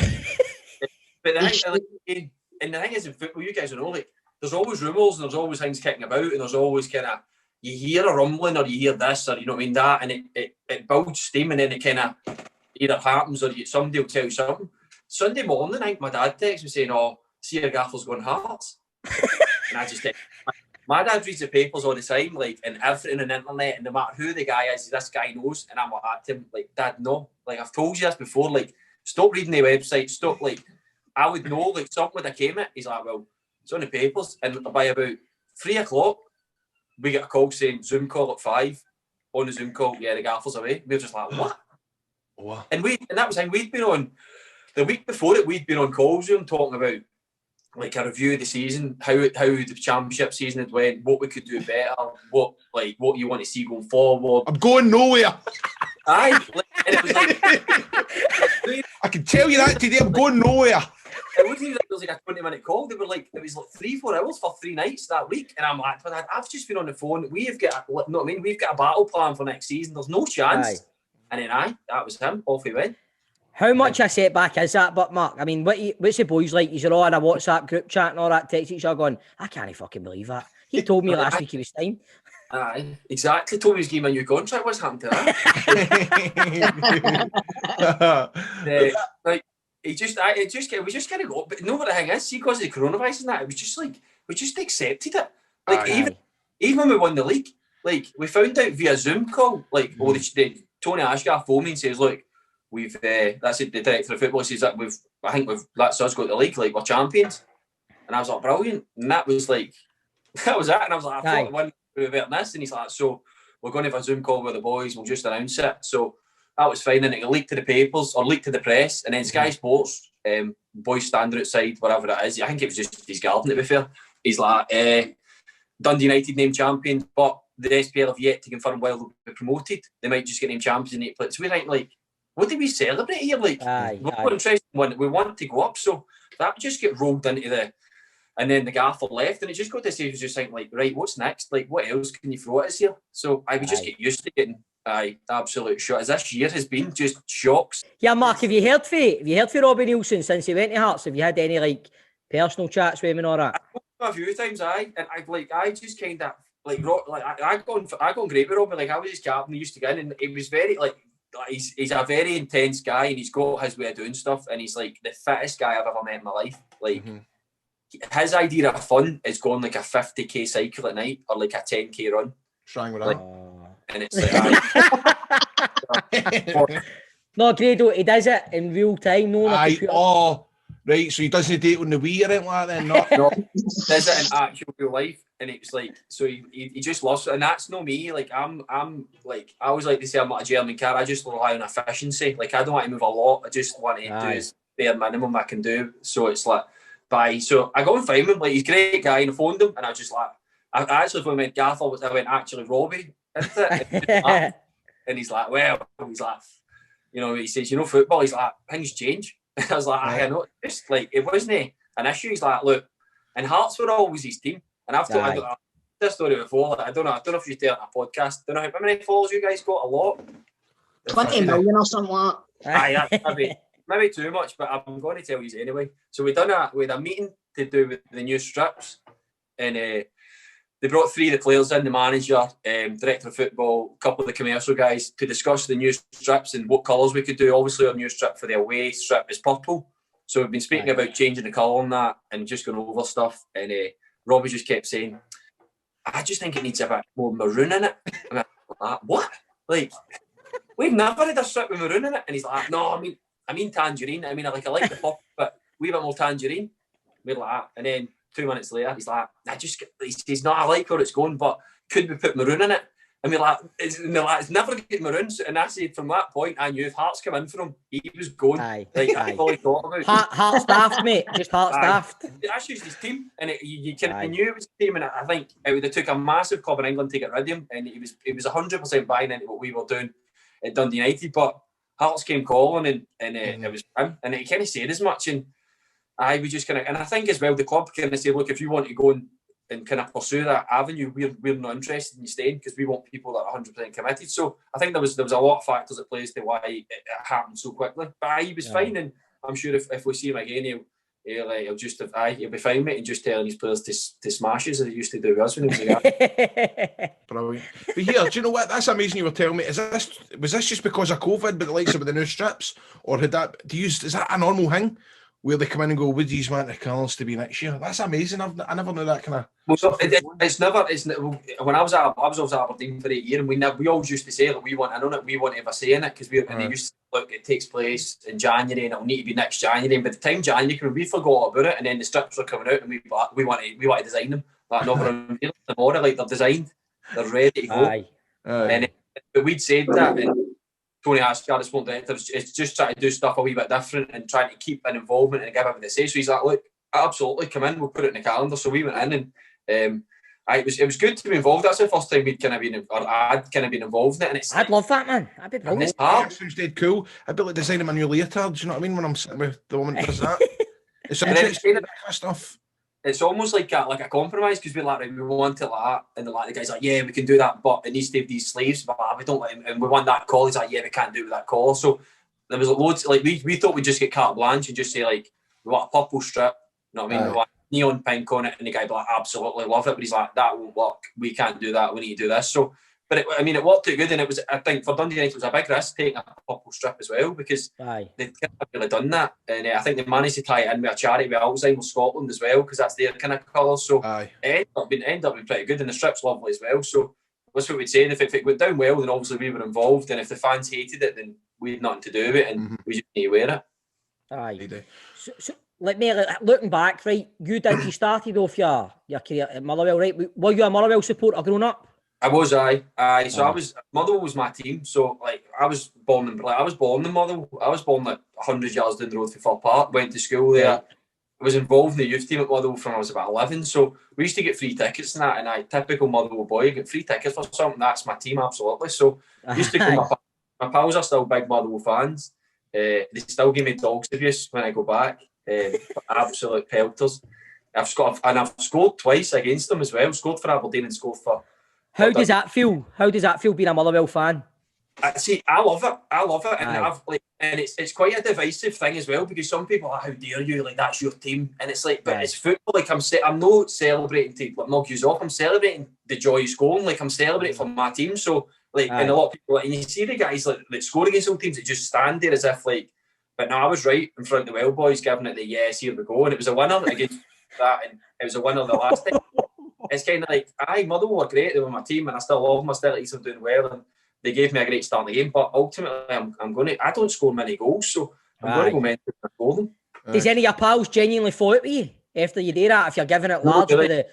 But the thing is, in football, you guys know, like, there's always rumours and there's always things kicking about, and there's always kind of, you hear a rumbling or you hear this or you know what I mean, that, and it builds steam, and then it kind of either happens or somebody will tell you something. Sunday morning, I think my dad texts me saying, "Oh, see your gaffer's going Hearts." And I just my dad reads the papers all the time, like, and everything on the internet, and no matter who the guy is, this guy knows. And I'm like to him, like, Dad, no, like, I've told you this before, like, stop reading the website, stop, like, I would know, like, something would have came it. He's like, well, it's on the papers. And by about 3 o'clock, we get a call saying Zoom call at 5. On the Zoom call, yeah, the gaffer's away. We were just like, what? And that was how we'd been on, the week before it, we'd been on calls with him talking about, like, a review of the season, how the championship season had went, what we could do better, what you want to see going forward. I'm going nowhere. Aye. And it was like, I can tell you that today, I'm going nowhere. it wasn't even, it was like a 20-minute call. They were like, it was like 3-4 hours for 3 nights that week. And I'm like, but I've just been on the phone. We've got, you know what I mean? We've got a battle plan for next season. There's no chance. Aye. And then that was him. Off he went. How much a setback is that, but Mark? I mean, what's the boys like? You're all in a WhatsApp group chat and all that, text each other going, I can't fucking believe that. He told me last week he was staying. Aye, exactly. Told me he was giving me a new contract. What's happened to that? Like, it was just kind of go. But you know what the thing is? See, because of the coronavirus and that, it was just like, we just accepted it. Like, even when we won the league, like, we found out via Zoom call, like, Tony Ashgar phoned me and says, look, that's it, the director of football says that that's us got the league, like, we're champions. And I was like, brilliant. And that was like, that was it. And I was like, I thought one we were better than this. And he's like, so we're going to have a Zoom call with the boys, we'll just announce it. So that was fine. And it leaked to the papers or leaked to the press. And then Sky Sports, boys standing outside, wherever it is, I think it was just his garden, to be fair. He's like, Dundee United named champions, but the SPL have yet to confirm whether they'll be promoted. They might just get named champions in 8 places. So we're like, what do we celebrate here? Like, we're interested in one. We want to go up. So that just get rolled into and then the gaffer left, and it just got to say, he was just thinking, like, right, what's next? Like, what else can you throw at us here? So I would just get used to getting absolute shot. As this year has been just shocks. Yeah, Mark, have you heard for Robbie Nielsen since he went to Hearts? Have you had any like personal chats with him and all that? A few times, I just kind of like I got great with Robbie. Like, I was his captain. He used to get in, and it was very like he's a very intense guy, and he's got his way of doing stuff, and he's like the fittest guy I've ever met in my life. Like. His idea of fun is going like a 50k cycle at night or like a 10k run. Trying with like, that. And it's like, no, Grado, he does it in real time. No, right. So he doesn't do it on the Wii or anything like that. No, does it in actual real life, and it's like so he just lost it, and that's not me. Like I'm like I always like to say I'm like a German car. I just rely on efficiency. Like I don't want to move a lot. I just want to do as bare minimum I can do. So it's like. So I got on fine with him, like he's a great guy, and I phoned him, and I was just like, I actually when I went Gaffer, I went actually Robbie, isn't it? And he's like, well, he's like, you know, he says, you know, football, he's like, things change. I was like, I know, just like it wasn't an issue. He's like, look, and Hearts were always his team, and I've told this story before. Like, I don't know if you tell it on a podcast. Don't know how many followers you guys got. A lot, 20 million or something like that. Maybe too much, but I'm going to tell you anyway. So we had a meeting to do with the new strips, and they brought 3 of the players in, the manager, director of football, a couple of the commercial guys, to discuss the new strips and what colours we could do. Obviously, our new strip for the away strip is purple, so we've been speaking about changing the colour on that and just going over stuff. And Robbie just kept saying, "I just think it needs a bit more maroon in it." And I'm like, "What? Like, we've never had a strip with maroon in it." And he's like, "No, I mean tangerine. I like the pop, but we bit more tangerine." We're like that. And then 2 minutes later, he's like, he's not, I like where it's going, but could we put maroon in it? And we're like, it's never get maroon. And I said, from that point, I knew if Hearts come in for him, he was going. I fully thought about it. Hearts Daft, mate. Just Hearts Daft. That's just his team. And you knew it was his team. And I think it would have took a massive club in England to get rid of him. And he was 100% buying into what we were doing at Dundee United. But Hearts came calling, and it was him, and he kind of said as much, and we just kind of, and I think as well the club kind of said, look, if you want to go and kind of pursue that avenue, we're not interested in you staying because we want people that are 100% committed. So I think there was a lot of factors at play as to why it happened so quickly. But he was fine, and I'm sure if we see him again, he'll be fine, mate, and just telling his players to smash us as he used to do with us when he was a guy. Brilliant. But here, do you know what? That's amazing you were telling me. Was this just because of COVID, but the likes of the new strips, or is that a normal thing where they come in and go, would these want the colours to be next year? That's amazing. I never knew that kind of. Well, it's never. When I was at Aberdeen for 8 years, and we always used to say that we want to have a say in it because and they used to look. It takes place in January, and it'll need to be next January. And by the time January came, we forgot about it, and then the strips were coming out, and we want to design them like tomorrow, like they're designed, they're ready to go. And but we'd said that, and Tony Ashgar, the sport director, is just trying to do stuff a wee bit different and trying to keep an involvement and give everything to say. So he's like, look, absolutely, come in, we'll put it in the calendar. So we went in, and it was good to be involved. That's the first time I'd kind of been involved in it. And I'd love that, man. I'd be brilliant. It sounds dead cool. I'd be like designing my new leotard. Do you know what I mean? When I'm sitting with the woman that does that. It's And then interesting, that kind of stuff. it's almost like a compromise because we're like, right, we want it like that, and the guy's like, yeah, we can do that, but it needs to have these sleeves, but we don't let him, and we want that collar. He's like, yeah, we can't do it with that collar. So there was loads, like we thought we'd just get carte blanche and just say like, we want a purple strip, you know what I mean? We want neon pink on it, and the guy be like, absolutely love it, but he's like, that won't work. We can't do that. We need to do this. So, but it worked out good, and it was, I think, for Dundee United, it was a big risk taking a purple strip as well because they'd kind of really done that, and I think they managed to tie it in with a charity with Alzheimer's Scotland as well because that's their kind of colours. So it ended up being pretty good, and the strip's lovely as well. So that's what we'd say. And if it went down well, then obviously we were involved, and if the fans hated it, then we had nothing to do with it, and we just need to wear it. Aye. So let me looking back, right? You started off your career at Motherwell, right? Were you a Motherwell supporter growing up? I was, aye. So Motherwell was my team. So like, I was born in Motherwell. I was born like 100 yards down the road from Fir Park. Went to school there. I was involved in the youth team at Motherwell from I was about 11. So we used to get free tickets and that. And I, typical Motherwell boy, get free tickets for something. That's my team, absolutely. So I used to go. My pals are still big Motherwell fans. They still give me dogs abuse when I go back. Absolute pelters. I've scored twice against them as well. Scored for Aberdeen and scored for. How does that feel? How does that feel being a Motherwell fan? See, I love it, and it's quite a divisive thing as well because some people are, how dare you? Like that's your team, and it's like, but it's football. Like I'm not celebrating to like knock you off. I'm celebrating the joy of scoring. Like I'm celebrating for my team. So like, and a lot of people, and you see the guys that score against some teams that just stand there as if like. But no, I was right in front of the Well boys, giving it the yes, here we go, and it was a winner against that, and it was a winner the last time. It's kind of like, Motherwell were great, they were my team, and I still love them, I still like them doing well, and they gave me a great start in the game, but ultimately, I don't score many goals, so I'm going to go mental and score them. Does any of your pals genuinely fall out with you after you do that, if you're giving it large with the...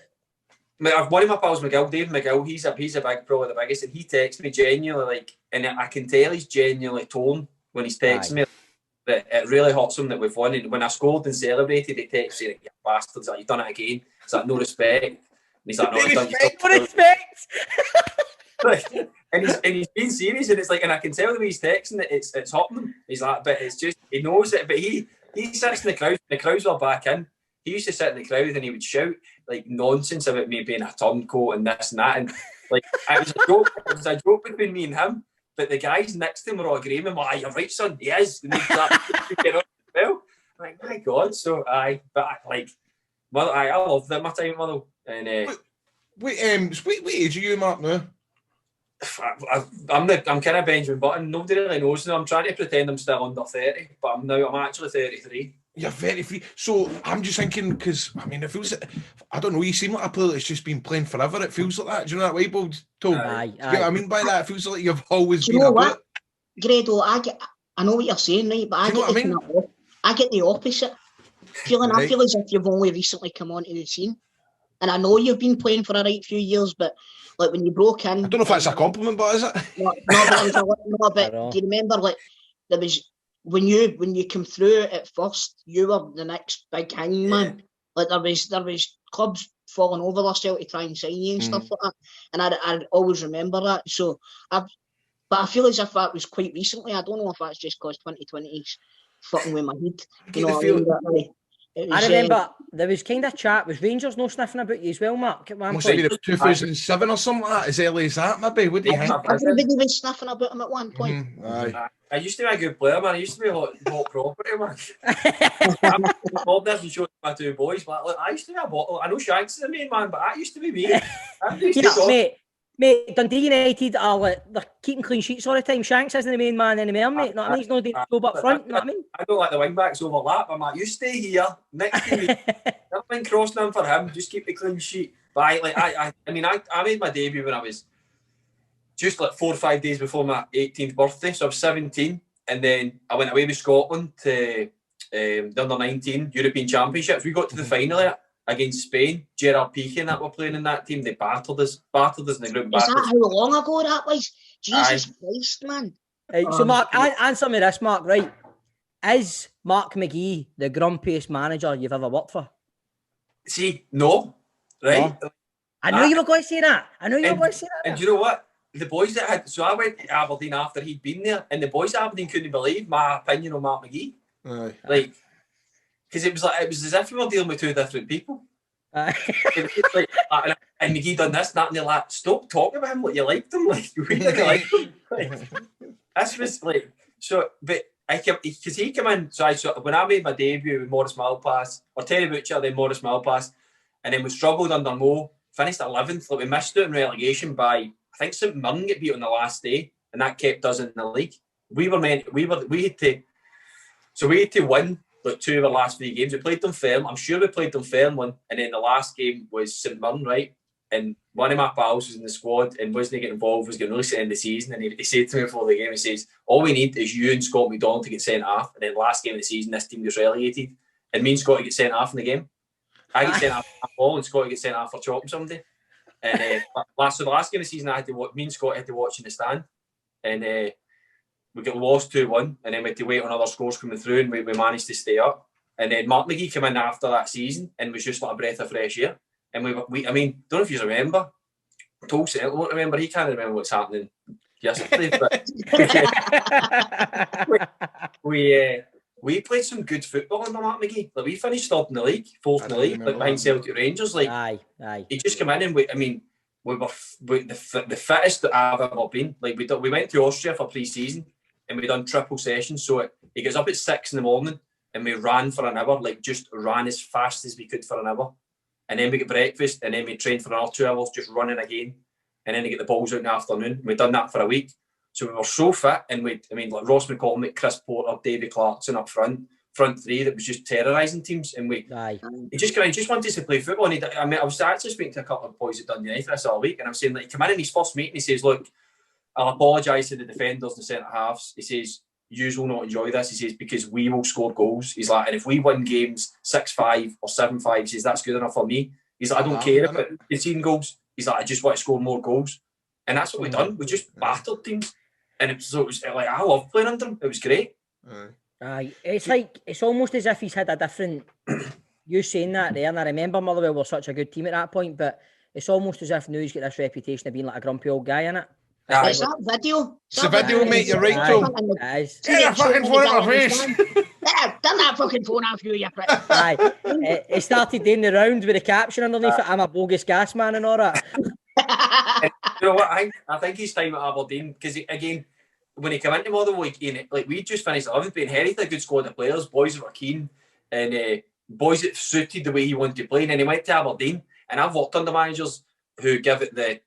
One of my pals, Dave McGill, he's a big, probably the biggest, and he texts me genuinely, like, and I can tell he's genuinely torn when he's texting me. But it really hurts him that we've won. And when I scored and celebrated, he texted saying, "You bastards, like, you've done it again." It's like, no respect. And he's like, no respect. and he's being serious, and it's like, and I can tell the way he's texting that it's hurting him. He's like, but it's just, he knows it. But he sits in the crowd, and the crowds were back in. He used to sit in the crowd and he would shout like nonsense about me being a turncoat and this and that. And like, it was a joke between me and him. But the guys next to him were all agreeing with me, you're right, son, he is. And well, I'm like, my God. So, I loved my time at Motherwell. And, what age are you, Mark, now? I'm kind of Benjamin Button. Nobody really knows now. I'm trying to pretend I'm still under 30, but I'm actually 33. You're very free. So I'm just thinking, because I mean, it feels like, I don't know, you seem like a player that's just been playing forever. It feels like that. Do you know that way, Bob? Tom? Aye. You know what I mean by that? It feels like you've always Do been you know a what, Grado? I know what you're saying, right? But I get the opposite feeling. Right. I feel as if you've only recently come onto the scene, and I know you've been playing for a right few years, but like when you broke in, I don't know if that's a compliment, but is it? But do you remember like there was. When you come through at first, you were the next big hang man. Like there was clubs falling over themselves to try and sign you and stuff like that. And I always remember that. So but I feel as if that was quite recently. I don't know if that's just because 2020's fucking with my head. You know what I mean? I remember there was kind of chat. Was Rangers no sniffing about you as well, Mark? Must have been 2007 or something like that, as early as that, maybe. What do you think? Everybody was sniffing about him at one point. I used to be a good player, man. I used to be a hot property, man. Bob doesn't show my two boys, but look, I used to be a bottle. I know Shanks is the main man, but that used to be me. Mate, Dundee United are like, they're keeping clean sheets all the time. Shanks isn't the main man anymore, mate. Know what I mean? He's not doing the job up front. Know what I mean? I don't like the wing backs overlap. I'm like, you stay here next to me. I've been crossing him for him. Just keep the clean sheet. But I made my debut when I was just like 4 or 5 days before my 18th birthday. So I was 17, and then I went away with Scotland to the under-19 European Championships. We got to the final against Spain. Gerard Piqué and that were playing in that team. They battered us in the group. Is that how long ago that was? Jesus Christ, man. So Mark, answer me this, Mark, right? Is Mark McGee the grumpiest manager you've ever worked for? See, no. Right? No. I knew you were going to say that. And do you know what? The boys that had... So I went to Aberdeen after he'd been there, and the boys at Aberdeen couldn't believe my opinion on Mark McGee. Aye. Like... because it was as if we were dealing with two different people. It was like, and McGee done this, that, and they're like, stop talking about him like you liked him. Like, we didn't like him. Like, this was like, so, but because he came in, when I made my debut with Morris Malpass, or Terry Butcher, then Morris Malpass, and then we struggled under Mo, finished 11th, like we missed out in relegation by, I think St Mirren get beat on the last day, and that kept us in the league. We had to win like 2 of the last 3 games. We played Dunfermline. I'm sure we played Dunfermline, and then the last game was St Mirren, right? And one of my pals was in the squad and wasn't getting involved, was getting released at the end of the season. And he said to me before the game, he says, all we need is you and Scott McDonald to get sent off. And then last game of the season, this team gets relegated. And me and Scotty get sent off in the game. I get sent off for ball and Scotty gets sent off for chopping somebody. And the last game of the season, me and Scotty had to watch in the stand. And we got lost 2-1. And then we had to wait on other scores coming through, and we managed to stay up. And then Mark McGee came in after that season and was just like a breath of fresh air. And I mean, don't know if you remember. Tulsa won't remember. He can't remember what's happening yesterday. But we played some good football under Mark McGee. Like, we finished top in the league, 4th in the league, like behind Celtic Rangers. Like, aye. He just came in and we were the fittest that I've ever been. Like, we went to Austria for pre-season and we done triple sessions. So he gets up at 6 in the morning and we ran for an hour. Like, just ran as fast as we could for an hour. And then we get breakfast, and then we trained for another 2 hours, just running again. And then we get the balls out in the afternoon. We'd done that for a week. So we were so fit. And like Ross McCormack, Chris Porter, David Clarkson up front 3 that was just terrorising teams. And he just wanted us to play football. And I was actually speaking to a couple of boys at Dundee United this all week, and I was saying, like, he came in his first meeting, he says, look, I'll apologise to the defenders and the centre halves. He says, you will not enjoy this. He says, because we will score goals. He's like, and if we win games 6-5 or 7-5, he says, that's good enough for me. He's like, I don't care about conceding goals. He's like, I just want to score more goals. And that's what we've done. We just battered teams. And it was like, I love playing under him. It was great. It's like, it's almost as if he's had a different, you saying that there, and I remember Motherwell were such a good team at that point, but it's almost as if now he's got this reputation of being like a grumpy old guy, innit? It's that video. It's the video, mate. You're right, Joe. Get your fucking phone out of my face. Turn that fucking phone off, you prick. Aye. It started doing the rounds with the caption underneath it, I'm a bogus gas man and all that. You know what? I think his time at Aberdeen, because again, when he came into Motherwell, like we just finished 11th, but inherited a good squad of players, boys that were keen, and boys that suited the way he wanted to play. And then he went to Aberdeen, and I've worked under managers who give it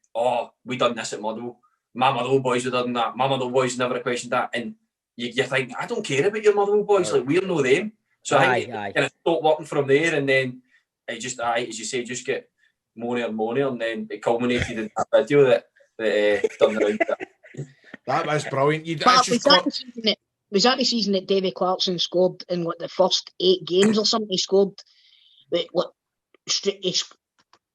we done this at Motherwell. My Motherwell boys would have done that. My Motherwell boys never questioned that. And you think, I don't care about your Motherwell boys. Like, we'll know them. So I think it kind of stopped working from there. And then it just, as you say, just get moanier and moanier. And then it culminated in that video that done the round. That was brilliant. Was that the season that David Clarkson scored in the first 8 games or something? He scored,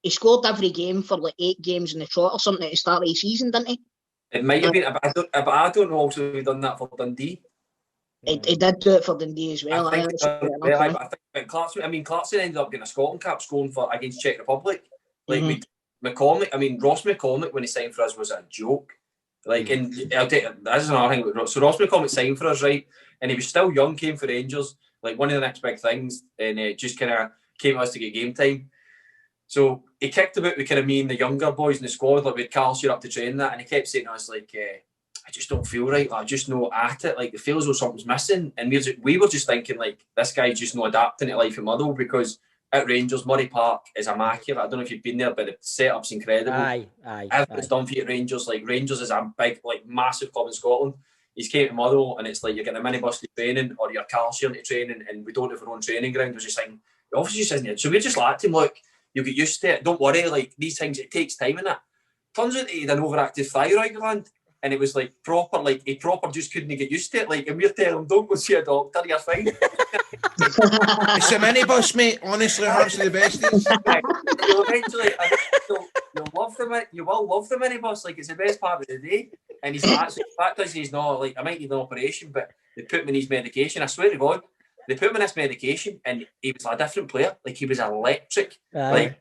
he scored every game for 8 games in the trot or something at the start of the season, didn't he? It might have been, but I don't know also he done that for Dundee. He did do it for Dundee as well. I think Clarkson ended up getting a Scotland cap scoring against Czech Republic. Like McCormack, Ross McCormack when he signed for us was a joke. Like, and I'll take that is another thing. So Ross McCormack signed for us, right? And he was still young, came for Rangers, like one of the next big things, and just kind of came to us to get game time. So he kicked about with kind of me and the younger boys in the squad, like with Carl up to train that, and he kept saying to us, like, I just don't feel right, like, I just not at it, like it feels as though something's missing. And we were just thinking, like, this guy's just not adapting to life in Motherwell, because at Rangers, Murray Park is immaculate. I don't know if you've been there, but the setup's incredible. Everything's done for you at Rangers. Like, Rangers is a big, like, massive club in Scotland. He's came to Motherwell, and it's like you're getting a minibus to training, or you're car sharing to training, and we don't have our own training ground. We're just saying, the office just isn't it. So we just like him, look, you'll get used to it. Don't worry, like, these things, it takes time in it. Turns out he had an overactive thyroid gland, and it was like proper, like he proper just couldn't get used to it. Like, and we're telling him, don't go see a doctor, you're fine. It's a minibus, mate. Honestly, that's the best. Eventually, you will love the minibus. Like, it's the best part of the day. And he's actually, the fact is, he's not like, I might need an operation, but they put me in his medication. I swear to God, they put him in this medication, and he was a different player. Like, he was electric, like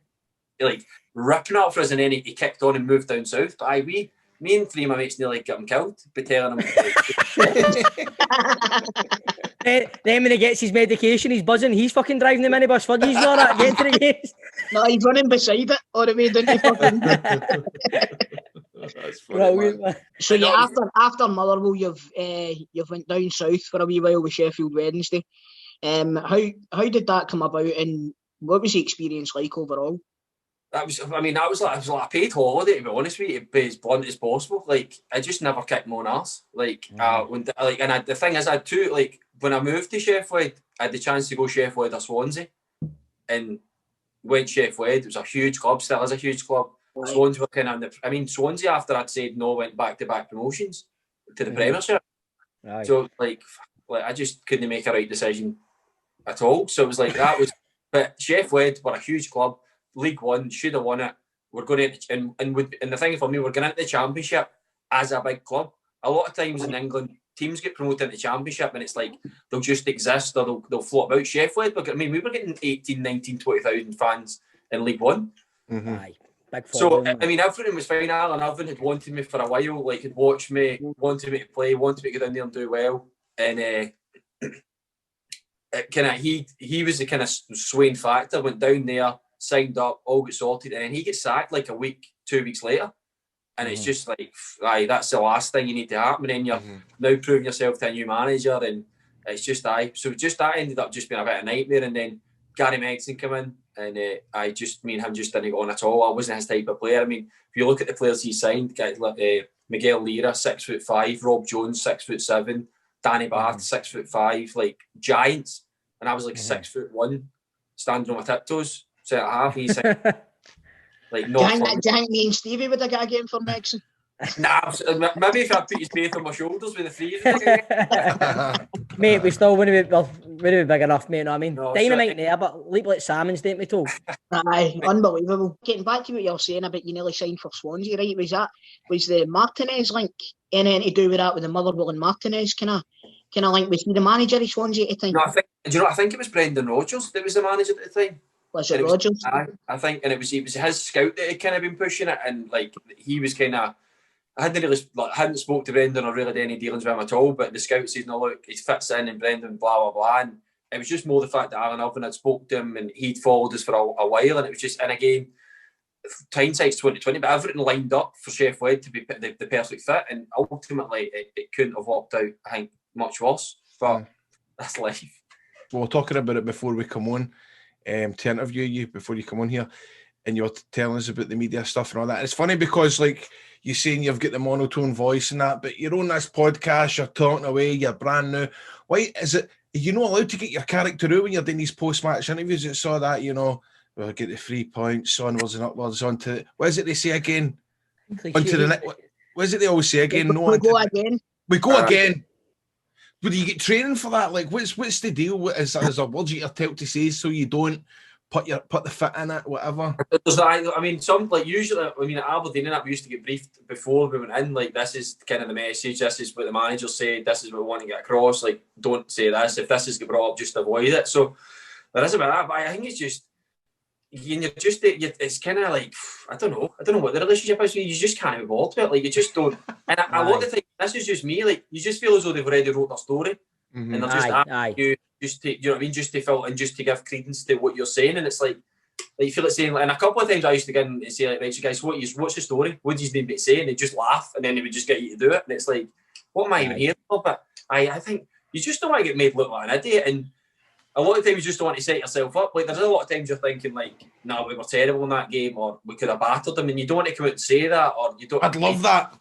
ripping up for us. And then he kicked on and moved down south. But me and three of my mates nearly got him killed by telling him. Then when he gets his medication, he's buzzing. He's fucking driving the minibus for you. He's not that getting to the games. No, he's running beside it all the way down to fucking. That's funny, man. So yeah, after Motherwell, you've went down south for a wee while with Sheffield Wednesday. How did that come about, and what was the experience like overall? That was like a paid holiday, to be honest with you, to be as blunt as possible. Like, I just never kicked my own arse. The thing is, I had two, like, when I moved to Sheffield, I had the chance to go Sheffield or Swansea, and went Sheffield. It was a huge club, still is a huge club. Right. Swansea were kind of Swansea, after I'd said no, went back-to-back promotions to the Premiership. Right. So, like I just couldn't make a right decision at all. So it was like, that was, but Sheffield were a huge club. League One, should have won it. We're going to, and the thing for me, we're going into the Championship as a big club. A lot of times in England, teams get promoted into the Championship and it's like they'll just exist or they'll float about. Sheffield, but I mean, we were getting 18, 19, 20,000 fans in League One. Mm-hmm. Aye, big so, I mean, everything was fine. Alan Irvine had wanted me for a while, like, had watched me, wanted me to play, wanted me to go down there and do well. And he was the kind of swaying factor, went down there, signed up, all got sorted, and then he gets sacked like a week, 2 weeks later. And it's just like, aye, that's the last thing you need to happen. And then you're now proving yourself to a new manager, and it's just, aye. So just that ended up just being a bit of a nightmare. And then Gary Megson came in, and me and him just didn't get on at all. I wasn't his type of player. I mean, if you look at the players he signed, guys like Miguel Lira, 6'5", Rob Jones, 6'7", Danny Barth, 6'5", like giants. And I was like 6'1", standing on my tiptoes. Set at half, he's like, no. Do you think me and Stevie would have got a game for Megson? Nah, maybe if I put his faith on my shoulders with the three of them. Mate, we still wouldn't be big enough, mate. You know what I mean? No, Dynamite there, but leap like salmons, don't we, too? Aye, unbelievable. Getting back to what you were saying about you nearly signed for Swansea, right? Was the Martinez link anything to do with that, with the Motherwell and Martinez kind of link? Was he the manager of Swansea at the time? No, I think it was Brendan Rodgers that was the manager at the time. Was it Rodgers? I think, and it was his scout that had kind of been pushing it, and like he was kind of. I hadn't spoke to Brendan or really had any dealings with him at all, but the scout says, no, look, he fits in, and Brendan, blah, blah, blah. And it was just more the fact that Alan Irvine had spoke to him and he'd followed us for a while, and it was just, and again, hindsight's 2020, but everything lined up for Sheffield to be the perfect fit, and ultimately it couldn't have worked out, I think, much worse, but that's life. We were talking about it before we come on to interview you, before you come on here, and you were telling us about the media stuff and all that. And it's funny because, like, you're saying you've got the monotone voice and that, but you're on this podcast, you're talking away, you're brand new. Why is it, are you not allowed to get your character out when you're doing these post-match interviews? It saw that, we'll get the 3 points, onwards and upwards, onto, what is it they say again? Onto the next, what is it they always say again? We go again. We go again. But do you get training for that? Like, what's the deal? Is there words you're told to say so you don't put the fit in it, whatever? I mean, usually, at Aberdeen, we used to get briefed before we went in, like, this is kind of the message, this is what the manager said, this is what we want to get across, like, don't say this, if this is brought up, just avoid it. So there is a bit of that, but I think it's just, it's kind of like, I don't know what the relationship is, you just can't be bothered with it, like, you just don't, and a lot of the time, this is just me, like, you just feel as though they've already wrote their story, and they're just asking you, just to, you know what I mean, just to fill and just to give credence to what you're saying, and it's like you feel like saying, like, and a couple of times I used to get in and say, like, right, so guys, what's the story? What do you need to say? And they just laugh, and then they would just get you to do it, and it's like, what am I even here for? But I think you just don't want to get made look like an idiot, and a lot of times you just don't want to set yourself up. Like, there's a lot of times you're thinking, like, no, we were terrible in that game, or we could have battered them, and you don't want to come out and say that, or you don't. I'd love that.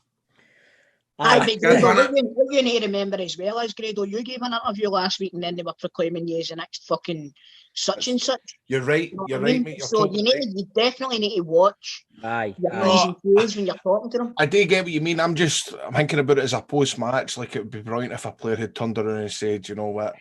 What you need to remember as well is, Grado, you gave an interview last week and then they were proclaiming you as the next fucking such and such. You're right. You're right, mate. So you definitely need to watch your P's and Q's when you're talking to them. I do get what you mean. I'm thinking about it as a post-match. Like, it would be brilliant if a player had turned around and said, you know what,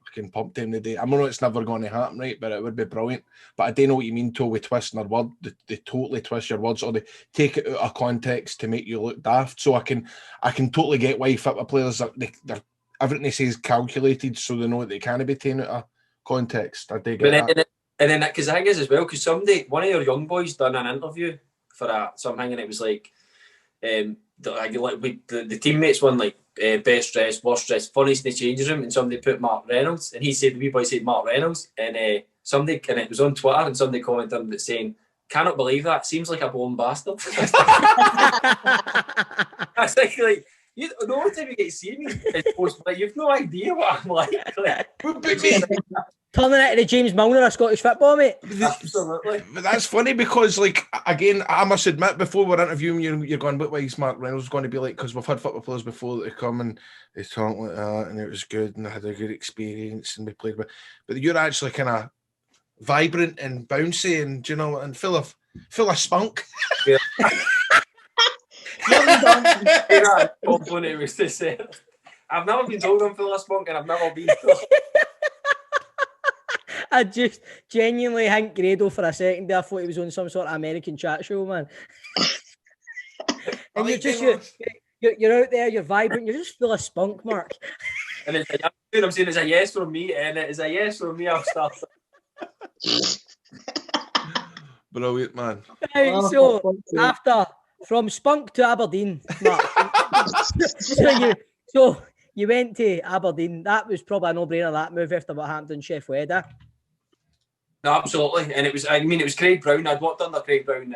fucking pumped him today. I know it's never going to happen, right? But it would be brilliant. But I do know what you mean, totally twisting their word. They totally twist your words, or they take it out of context to make you look daft. So I can totally get why football players they're everything they say is calculated, so they know that they can't be taken out of context. I do get that. And then, because the thing is as well, because one of your young boys done an interview for something, and it was like, The teammates won like best dressed, worst dressed, funniest in the changing room, and somebody put Mark Reynolds, and he said the wee boy said Mark Reynolds, and somebody, and it was on Twitter, and somebody commented on it saying, "Cannot believe that. Seems like a born bastard." That's like you the only time you get to see me is post play. You've no idea what I'm like. Turning it into James Milner of Scottish football, mate. Absolutely. But that's funny because, like, again, I must admit, before we're interviewing you, you're going, what way is Mark Reynolds going to be like? Because we've had football players before that have come and they talk like that, and it was good, and I had a good experience, and we played with. But you're actually kind of vibrant and bouncy, and you know, and full of spunk. Yeah. It was to say, I've never been told I'm full of spunk, and I've never been. I just genuinely think Grado for a second there. I thought he was on some sort of American chat show, man. And you're out there, you're vibrant, you're just full of spunk, Mark. And I'm saying it's a yes from me, and it is a yes from me. I'll start. Brilliant, man. Right, so after from Spunk to Aberdeen, Mark. so you went to Aberdeen. That was probably a no-brainer, that move after what happened in Chef Wedder. No, absolutely, and it was Craig Brown. I'd worked under Craig Brown.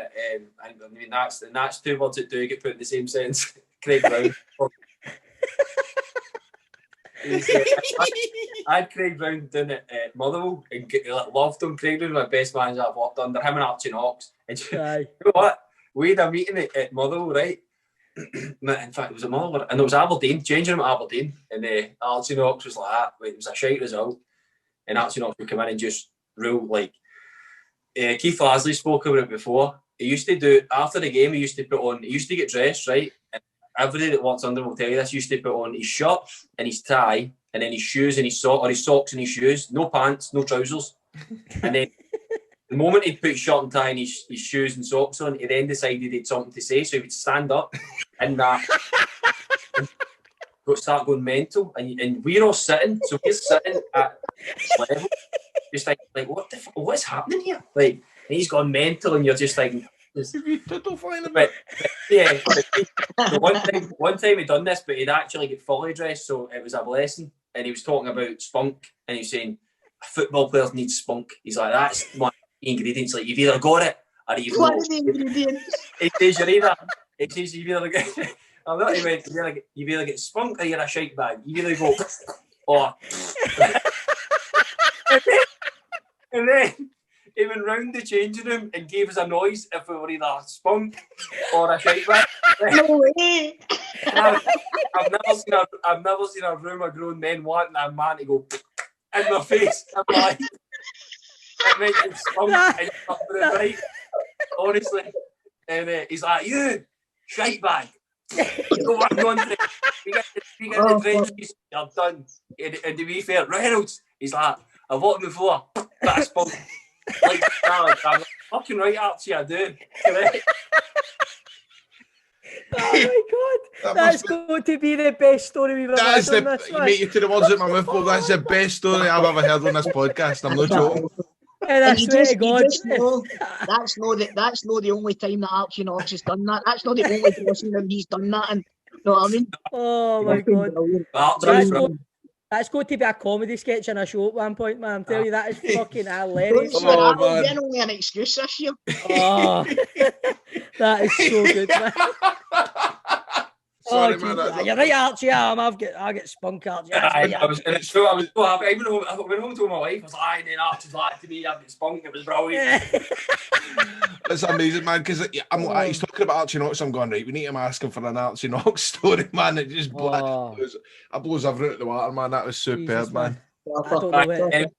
That's two words that do get put in the same sentence. Craig Brown. I had Craig Brown down at Motherwell and loved him. Craig Brown was my best manager I've worked under. Him and Archie Knox. And you know what? We had a meeting at Motherwell, right? In fact, it was a Motherwell, and it was Aberdeen, changing room at Aberdeen, and Archie Knox was like that. It was a shite result, and Archie Knox would come in and just rule. Like Keith Lasley spoke about it before. He used to do after the game. He used to get dressed, right, and everybody that works under him will tell you this. He used to put on his shirt and his tie, and then his shoes and his socks and his shoes. No pants, no trousers. And then the moment he'd put his shirt and tie and his shoes and socks on, he then decided he had something to say, so he would stand up and start going mental. And we're all sitting, so we're sitting at level, just like what's happening here? Like, and he's gone mental, and you're just like, but yeah. One time he'd done this, but he'd actually get fully dressed, so it was a blessing. And he was talking about spunk, and he was saying football players need spunk. He's like, that's one ingredients. Like, you've either got it or you've not. What are the ingredients? He says you've either got. I'm not even. You've either get spunk or you're a shite bag. You either go or. and then he went round the changing room and gave us a noise if we were either spunk or a shite bag. No way. I've never seen a room of grown men wanting a man to go in their face. I'm like, it makes him spunk and up for it, right? Honestly. And he's like, you shite bag. Go on for it. We get the trenches, you're done. And to be fair, Reynolds, he's like, I've walked before, but I spunk. Like, I'm fucking right, Archie, I do. Correct. Oh my God, that's going to be the best story we've ever heard on this one. Mate, you to the words at my mouth, Bob. That's the best story I've ever heard on this podcast. I'm not joking. And I swear to God, that's not the only time that Archie Knox has done that. That's not the only person that he's done that in. You know what I mean? Oh my God. That's going to be a comedy sketch in a show at one point, man. I'm telling you, that is fucking hilarious. That'll only an excuse this year. Oh, that is so good, man. Sorry, man. You're right, Archie. I get spunk, Archie. I was so happy. I went home to my wife. I was like, then Archie's like to me, I get spunk. It was brilliant. It's amazing, man, because he's talking about Archie Knox. I'm going, right, we need him asking for an Archie Knox story, man. It just blows everything out the water, man. That was superb, Jesus, man.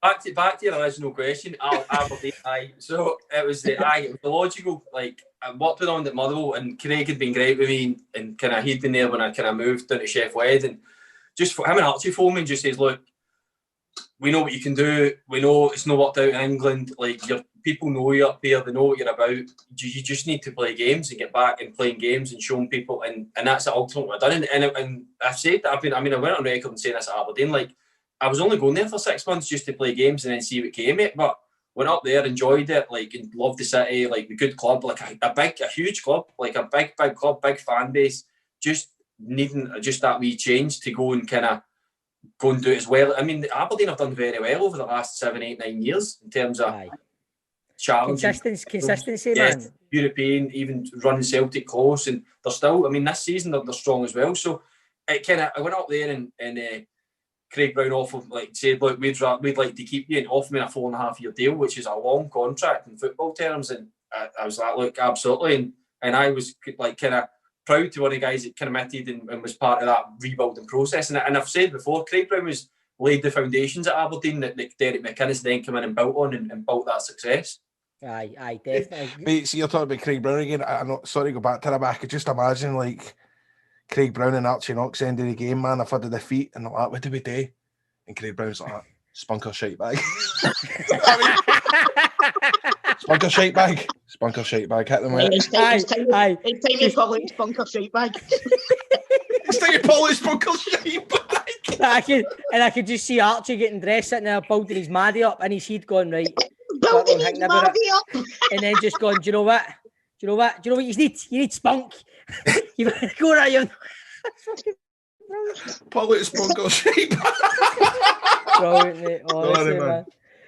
Back to your original question. So it was the logical, like, I worked with him at Motherwell, and Craig had been great with me, and kind of he'd been there when I kind of moved down to Chef Wed, and just for him and Archie phoned me and just says, look, we know what you can do. We know it's not worked out in England. Like, your people know you up here. They know what you're about. You just need to play games and get back and playing games and showing people, and that's ultimately what I've done. And I've said that I went on record and saying this at Aberdeen, like, I was only going there for 6 months just to play games and then see what came it. But went up there, enjoyed it, like, and loved the city, like the good club, like a huge club, like a big club, big fan base. Just needing just that wee change to go and kind of go and do it as well. I mean, Aberdeen have done very well over the last 7, 8, 9 years in terms of consistency, man. European, even running Celtic close, and they're still. I mean, this season they're strong as well. So it kind of, I went up there and Craig Brown offered, like, said, look, we'd like to keep you, and offer me a 4.5-year deal, which is a long contract in football terms. And I was like, look, absolutely, and I was like kind of proud to one of the guys that committed and was part of that rebuilding process. And I've said before, Craig Brown was laid the foundations at Aberdeen that Derek McInnes then came in and built on and built that success. Aye, definitely. Mate, see, you're talking about Craig Brown again. I'm not sorry to go back to that, but I could just imagine, like, Craig Brown and Archie Knox end of the game, man. I've had a defeat, and they're like, what do we do? And Craig Brown's like, spunk or shite bag. Spunk or shite bag. Spunk or shite bag. Hit them with it. It's time to pull out spunk or shite bag. It's time to pull out spunk or shite bag. I could just see Archie getting dressed, sitting there, building his Maddie up, and his head going, right. Building his Maddie up. And then just going, do you know what? You need? You need spunk. You better go around. Pull out spunk or shite bag. Brilliant, mate. Honestly, man.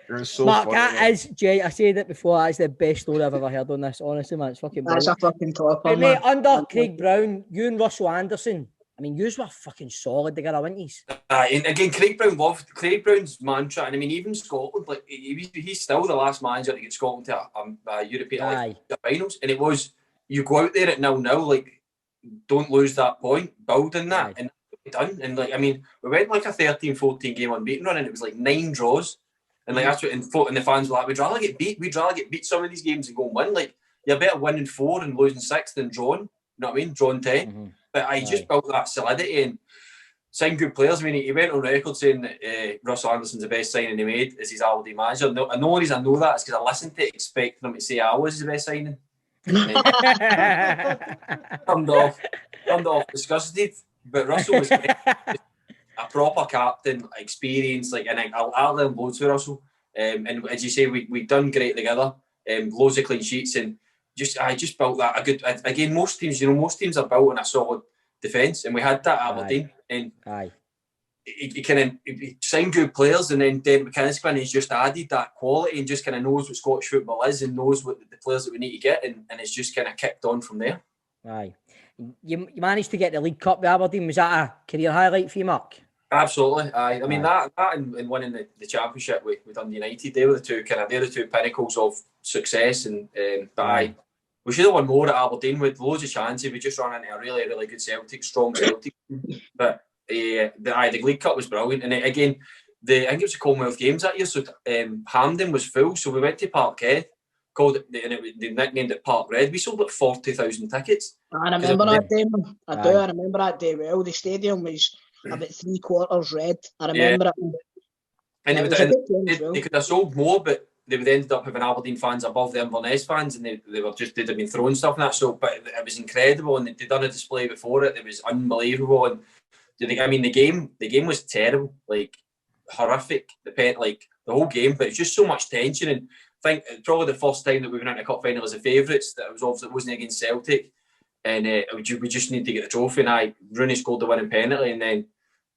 You're so Mark, funny, that man. is, Jay, I said it before, that's the best story I've ever heard on this. Honestly, man, it's fucking brilliant. That's a fucking top. But, mate, under Craig Brown, you and Russell Anderson, I mean, yous were fucking solid together, weren't yous? And again, Craig Brown's mantra, and I mean, even Scotland, like, he's still the last manager to get Scotland to a European finals. And it was, you go out there at 0-0, like, don't lose that point, building that, and done. And, like, I mean, we went like a 13-14 game unbeaten run, and it was like 9 draws. And like that's what, and the fans were like, we'd rather get beat some of these games and go and win. Like, you're better winning 4 and losing 6 than drawing. You know what I mean? Drawing 10. Mm-hmm. But I just built that solidity and signed good players. I mean, he went on record saying that Russell Anderson's the best signing he made as his Aberdeen manager. And the only reason I know that is because I listened to it expecting him to say I was the best signing. Turned off disgusted. But Russell was a proper captain, experience, like, and I'll learn loads with Russell. And as you say, we've done great together. Loads of clean sheets, and I just built that a good. Again, most teams are built on a solid defence, and we had that at Aberdeen. And he kind of signed good players, and then Derek McInnes and he's just added that quality and just kind of knows what Scottish football is and knows what the players that we need to get, and it's just kind of kicked on from there. Aye, you managed to get the League Cup with Aberdeen. Was that a career highlight for you, Mark? Absolutely. I mean, that and winning the championship with Dundee United, they're the two pinnacles of success. And we should have won more at Aberdeen with loads of chances. We just ran into a really, really good strong Celtic. But the League Cup was brilliant. And again, I think it was the Commonwealth Games that year, so Hampden was full. So we went to Parkhead, they nicknamed it Park Red. We sold like 40,000 tickets. I remember that day. I remember that day well. The stadium was about 3/4 red. I remember it. And they could have sold more, but they would ended up having Aberdeen fans above the Inverness fans, and they'd have been throwing stuff and that. So, but it was incredible, and they'd done a display before it. It was unbelievable, and I mean, the game was terrible, like horrific. The whole game, but it's just so much tension. And I think it's probably the first time that we went into a cup final as the favourites. That it wasn't against Celtic. And we just need to get the trophy. And Rooney scored the winning penalty, and then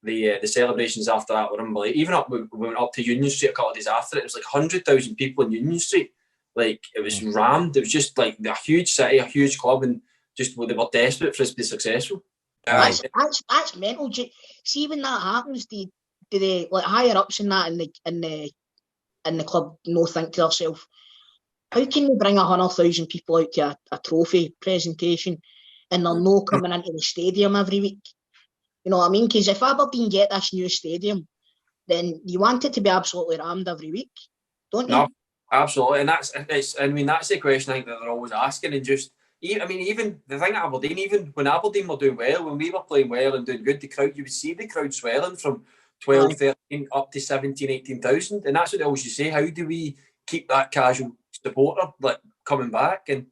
the celebrations after that were unbelievable. We went up to Union Street a couple of days after it. It was like 100,000 people in Union Street. Like, it was rammed. It was just like a huge city, a huge club, and just they were desperate for us to be successful. That's mental. See, when that happens, do they like higher ups in that in the club think to themselves, how can we bring 100,000 people out to a trophy presentation and they're not coming into the stadium every week? You know what I mean? Because if Aberdeen get this new stadium, then you want it to be absolutely rammed every week, don't you? No, absolutely. And that's the question I think that they're always asking. And even the thing at Aberdeen, even when Aberdeen were doing well, when we were playing well and doing good, you would see the crowd swelling from 12, 13 up to 17, 18,000. And that's what they always say. How do we keep that casual supporter coming back? And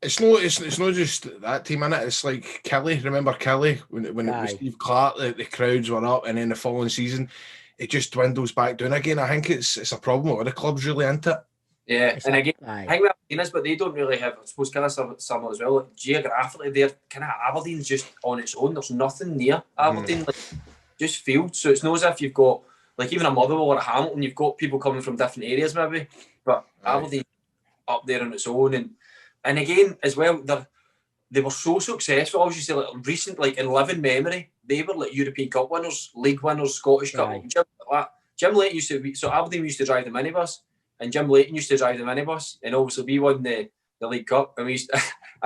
it's not just that team in it. It's like Kelly. Remember Kelly when it was Steve Clark? The crowds were up, and then the following season it just dwindles back down again. I think it's a problem with the clubs really, isn't it? Yeah, and again, I think Aberdeen is, but they don't really have, I suppose, kind of similar as well. Like, geographically, they're kind of Aberdeen's just on its own. There's nothing near Aberdeen, like, just fields. So it's not as if you've got, like, even a Motherwell or a Hamilton, you've got people coming from different areas maybe, but Aberdeen up there on its own. And again, as well, they were so successful. Obviously, like recent, like in living memory, they were like European Cup winners, League winners, Scottish Cup. Jim Leighton used to be, so Aberdeen used to drive the minibus. And Jim Leighton used to drive the minibus, and obviously we won the League Cup. And I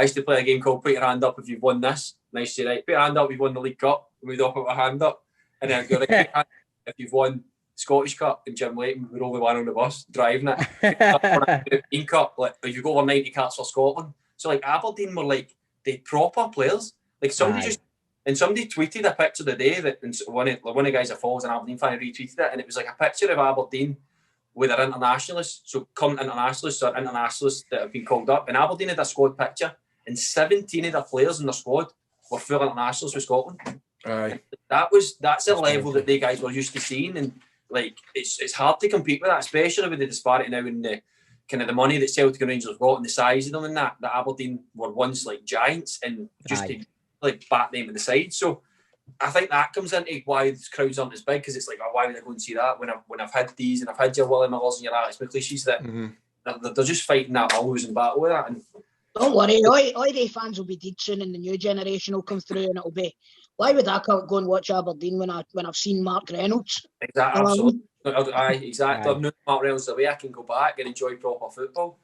used to play a game called Put Your Hand Up If You've Won This. And I used to say, right, put your hand up if you've won the League Cup. And we'd all put our hand up. And then I'd go, right, put your hand up if you've won Scottish Cup. And Jim Leighton, we were all the one on the bus driving it. European Cup, like if you go over 90 caps for Scotland. So like Aberdeen were like the proper players. Like somebody somebody tweeted a picture today that one of the guys that follows an Aberdeen fan retweeted it, and it was like a picture of Aberdeen with their internationalists, so current internationalists or internationalists that have been called up. And Aberdeen had a squad picture, and 17 of the players in their squad were full internationals for Scotland. Aye. That's a level that they guys were used to seeing, and like it's hard to compete with that, especially with the disparity now in the kind of the money that Celtic and Rangers have got and the size of them, and that Aberdeen were once like giants, and just to like bat them at the side. So I think that comes into why the crowds aren't as big, because it's like, oh, why would I go and see that when I've had these and I've had your Willie Millers and your Alex McLeishes that they're just fighting that losing battle with that. And don't worry, Oire fans will be dead soon, and the new generation will come through, and it'll be, why would I go and watch Aberdeen when I've seen Mark Reynolds? Exactly, absolutely. Exactly. I've known Mark Reynolds the way I can go back and enjoy proper football.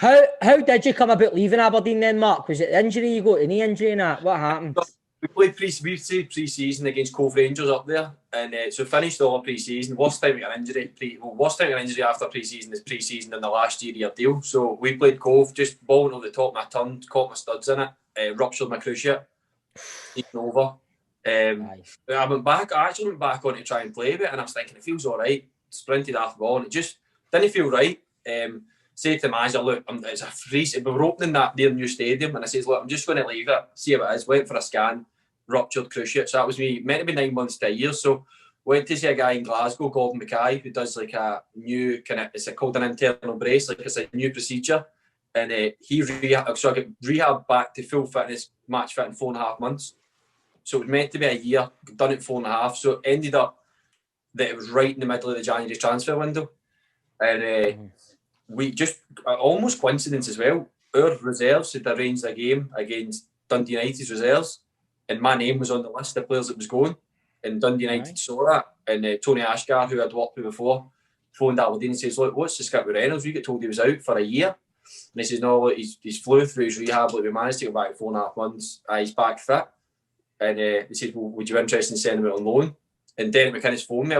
How did you come about leaving Aberdeen then, Mark? Was it the injury? You got a knee injury and that? What happened? We played pre-season against Cove Rangers up there, and so finished all pre-season. Worst time we got an injury. Worst time we got an injury after pre-season is pre-season in the last year of your deal. So we played Cove, just bowling over the top of my turn, caught my studs in it, ruptured my cruciate, taken over. I actually went back on to try and play a bit, and I was thinking it feels all right. Sprinted after the ball, and it just didn't feel right. Say to the manager, look, it's a free. We were opening their new stadium, and I says, look, I'm just going to leave it, see how it is. Went for a scan, ruptured cruciate. So that was me, meant to be 9 months to a year. So went to see a guy in Glasgow, Gordon Mackay, who does like a new kind of, it's called an internal brace, like it's a new procedure. And he so I got rehab back to full fitness, match fit in 4.5 months. So it was meant to be a year, done it 4.5. So it ended up that it was right in the middle of the January transfer window. And we just, almost coincidence as well, our reserves had arranged a game against Dundee United's reserves, and my name was on the list of players that was going, and Dundee United saw that, and Tony Ashgar, who I'd worked with before, phoned Aberdeen and says, look, what's the script with Reynolds? We get told he was out for a year. And he says, no, look, he's flew through his rehab, like we managed to go back 4.5 months, he's back fit. And he said, well, would you be interested in sending him out on loan? And Derek McInnes phoned me.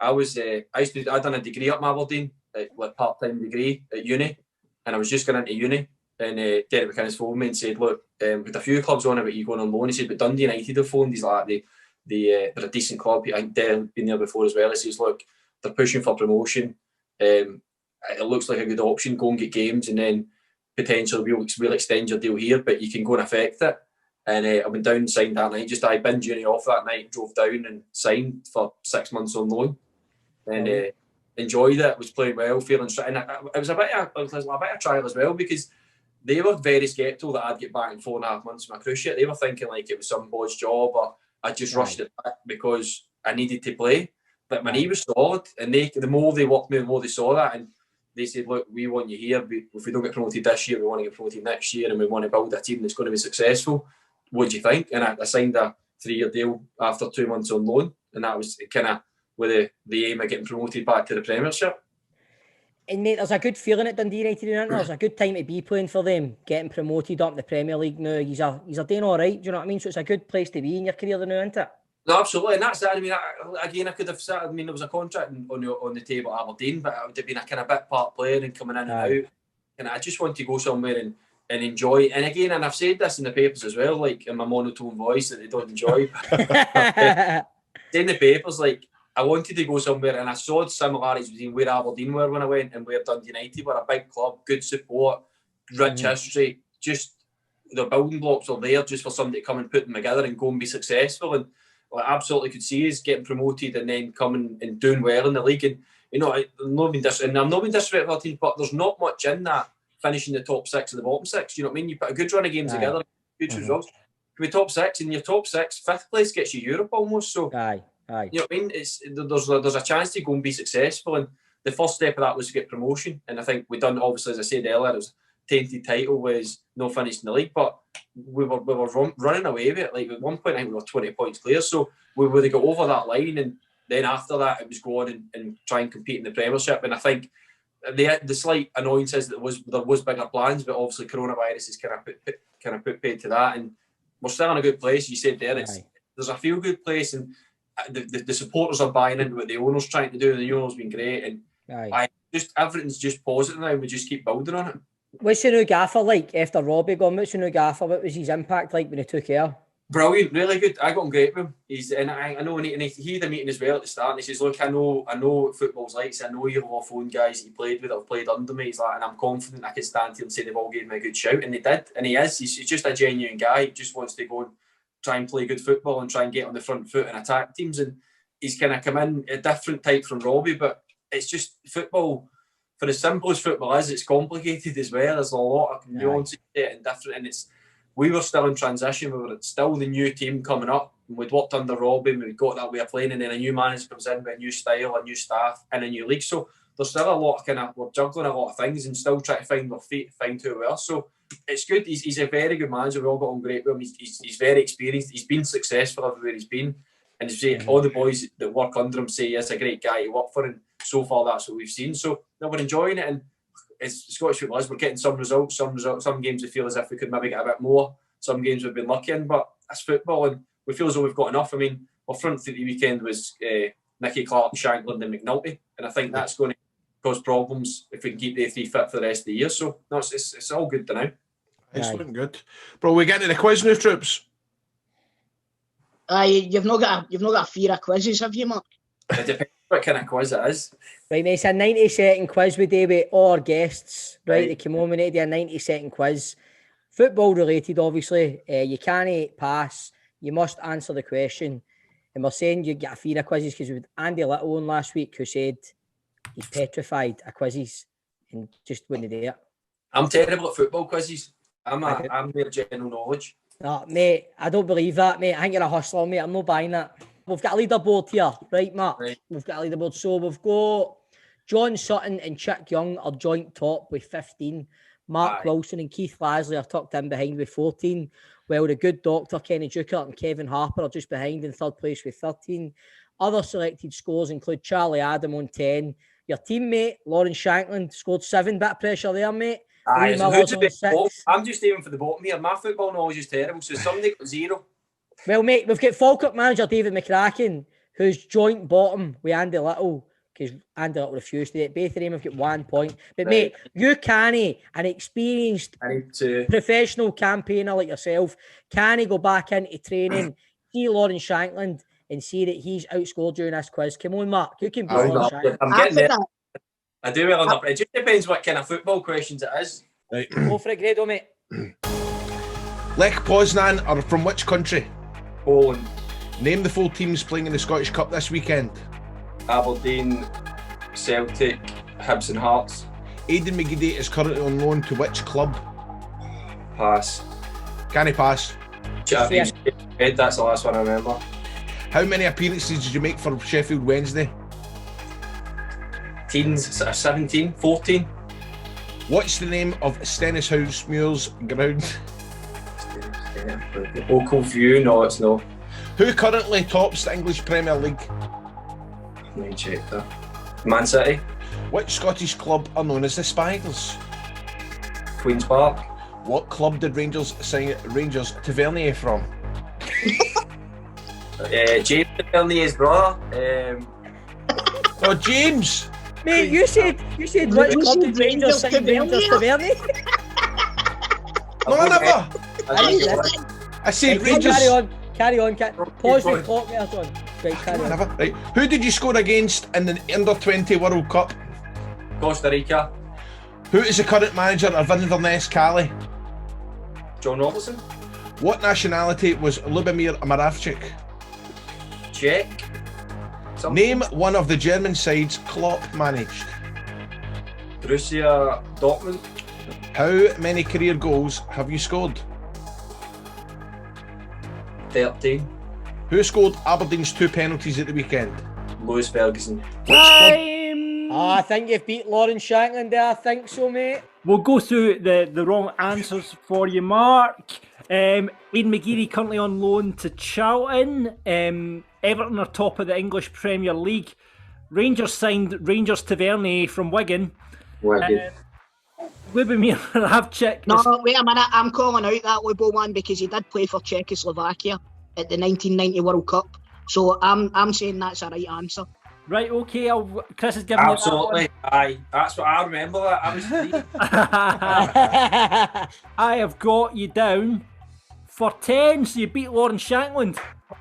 I'd done a degree up in Aberdeen, like part-time degree at uni, and I was just going into uni, and Derek McInnes phoned me and said, look, with a few clubs on about you going on loan, he said, but Dundee United have phoned. He's like, they're a decent club. I think Derek been there before as well. He says, look, they're pushing for promotion. It looks like a good option. Go and get games, and then potentially we'll extend your deal here, but you can go and affect it. And I went down and signed that night. I binned uni off that night, drove down and signed for 6 months on loan, and enjoyed it. Was playing well, feeling strong. And it was a bit of trial as well, because they were very sceptical that I'd get back in 4.5 months of my cruciate. They were thinking like it was some boy's job, or I just rushed it back because I needed to play. But my knee was solid, and the more they worked me, the more they saw that, and they said, look, we want you here. If we don't get promoted this year, we want to get promoted next year, and we want to build a team that's going to be successful. What do you think? And I signed a 3-year deal after 2 months on loan, and that was kind of with the aim of getting promoted back to the Premiership. And mate, there's a good feeling at Dundee United. There's a good time to be playing for them, getting promoted up in the Premier League now. He's doing all right. Do you know what I mean? So it's a good place to be in your career now, isn't it? No, absolutely, and that's that. I mean, I could have sat. I mean, there was a contract on the table at Aberdeen, but I would have been a kind of bit part player and coming in and out. And I just want to go somewhere and enjoy. And again, and I've said this in the papers as well, like in my monotone voice that they don't enjoy. In the papers, like I wanted to go somewhere, and I saw similarities between where Aberdeen were when I went and where Dundee United were. A big club, good support, rich history. Just the building blocks are there just for somebody to come and put them together and go and be successful. And absolutely could see us getting promoted and then coming and doing well in the league. And you know, I'm not being disrespectful to teams, but there's not much in that finishing the top 6 and the bottom 6. You know what I mean? You put a good run of games together, good results. Could be top 6, and your top 6, 5th place gets you Europe almost. So Aye. You know what I mean? There's a chance to go and be successful, and the first step of that was to get promotion. And I think we done, obviously, as I said earlier, it was tainted title, was no finish in the league, but we were running away with it. Like at one point, I think we were 20 points clear, so we would have got over that line, and then after that, it was go on and try and compete in the Premiership. And I think the slight annoyance is that there was bigger plans, but obviously coronavirus has kind of put paid to that, and we're still in a good place. You said there, there's a feel good place, and the supporters are buying into what the owner's trying to do, and the owner's been great, and everything's just positive now. We just keep building on it. What's the new gaffer like after Robbie gone? What's the new gaffer? What was his impact like when he took care? Brilliant, really good. I got on great with him. I know he had a meeting as well at the start, and he says, "Look, I know what football's like. So I know you'll have phone guys that you played with, that have played under me. He's like, and I'm confident I can stand here and say they've all given me a good shout, and they did. And he is. He's just a genuine guy. He just wants to go and try and play good football and try and get on the front foot and attack teams. And he's kind of come in a different type from Robbie, but it's just football. For as simple as football is, it's complicated as well. There's a lot of nuances and different, and we were still in transition. We were still the new team coming up. We'd worked under Robbie, and we'd got that way of playing, and then a new manager comes in with a new style, a new staff, and a new league. So there's still a lot of we're juggling a lot of things and still trying to find our feet, find who we are. So it's good. He's a very good manager. We all got on great with him. He's very experienced. He's been successful everywhere he's been. And all the boys that work under him say he's a great guy to work for, and so far that's what we've seen. So no, we're enjoying it, and it's Scottish football is we're getting some results. Some games we feel as if we could maybe get a bit more. Some games we've been lucky in, but it's football, and we feel as though we've got enough. I mean, our front three weekend was Nicky Clark, Shankland, and McNulty, and I think that's going to cause problems if we can keep the three fit for the rest of the year. So no, it's all good now. It's looking good, bro. We get to the quiz now, troops. You've not got a fear of quizzes, have you, Mark? It depends what kind of quiz it is. Right, mate, it's a 90-second quiz we do with all our guests. Right, they come on, we need to do a 90-second quiz. Football related, obviously. You can't pass. You must answer the question. And we're saying you get a fear of quizzes because we had Andy Little on last week who said he's petrified of quizzes and just wouldn't do it. I'm terrible at football quizzes. I'm mere general knowledge. No, mate, I don't believe that, mate. I think you're a hustler, mate. I'm not buying that. We've got a leaderboard here, right, Mark? Right. We've got a leaderboard. So we've got John Sutton and Chick Young are joint top with 15. Mark Wilson and Keith Lasley are tucked in behind with 14. While the good doctor, Kenny Dukert and Kevin Harper are just behind in third place with 13. Other selected scores include Charlie Adam on 10. Your teammate, Lauren Shankland, scored 7. Bit of pressure there, mate. I'm just aiming for the bottom here. My football knowledge is terrible, so somebody got 0. Well, mate, we've got Falkirk manager David McCracken, who's joint bottom with Andy Little, because Andy Little refused to do it. Both of them have got 1 point. But, mate, you canny, an experienced professional campaigner like yourself, canny go back into training, see Lauren Shankland, and see that he's outscored during this quiz. Come on, Mark. You can beat Lauren Shankland. I'm getting there. I do well enough. It just depends what kind of football questions it is. Right. Go for it, Grado, mate. Lech Poznan are from which country? Poland. Name the 4 teams playing in the Scottish Cup this weekend. Aberdeen, Celtic, Hibs and Hearts. Aidan McGeady is currently on loan to which club? Pass. Can he pass? That's the last one I remember. How many appearances did you make for Sheffield Wednesday? 17, 14. What's the name of Stennishouse ground? Oakville View? No, it's not. Who currently tops the English Premier League? Let me check that. Man City. Which Scottish club are known as the Spiders? Queen's Park. What club did Rangers sign Rangers Tavernier from? James Tavernier's brother. Oh, James! Mate, you said which club did Rangers sign Rangers Tavernier? No, I never. I said Rangers. Carry on. Pause the clock there, John. Right, carry on. Right. Who did you score against in the Under-20 World Cup? Costa Rica. Who is the current manager of Inverness Cali? John Robertson. What nationality was Lubomir Moravchik? Czech. Name one of the German sides Klopp managed. Borussia Dortmund. How many career goals have you scored? 13. Who scored Aberdeen's 2 penalties at the weekend? Lewis Ferguson. Time! I think you've beat Lauren Shanklin there. I think so, mate. We'll go through the wrong answers for you, Mark. Aidan McGeary currently on loan to Charlton. Everton are top of the English Premier League. Rangers signed Rangers Tavernier from Wigan. Wigan. Lubomir Ravchik. No, wait a minute. I'm calling out that Lubo one because he did play for Czechoslovakia at the 1990 World Cup. So I'm saying that's a right answer. Right, okay. Chris has given Absolutely. you Aye. That's what I remember. That I was 3. that one. I have got you down for 10, so you beat Lauren Shanklin.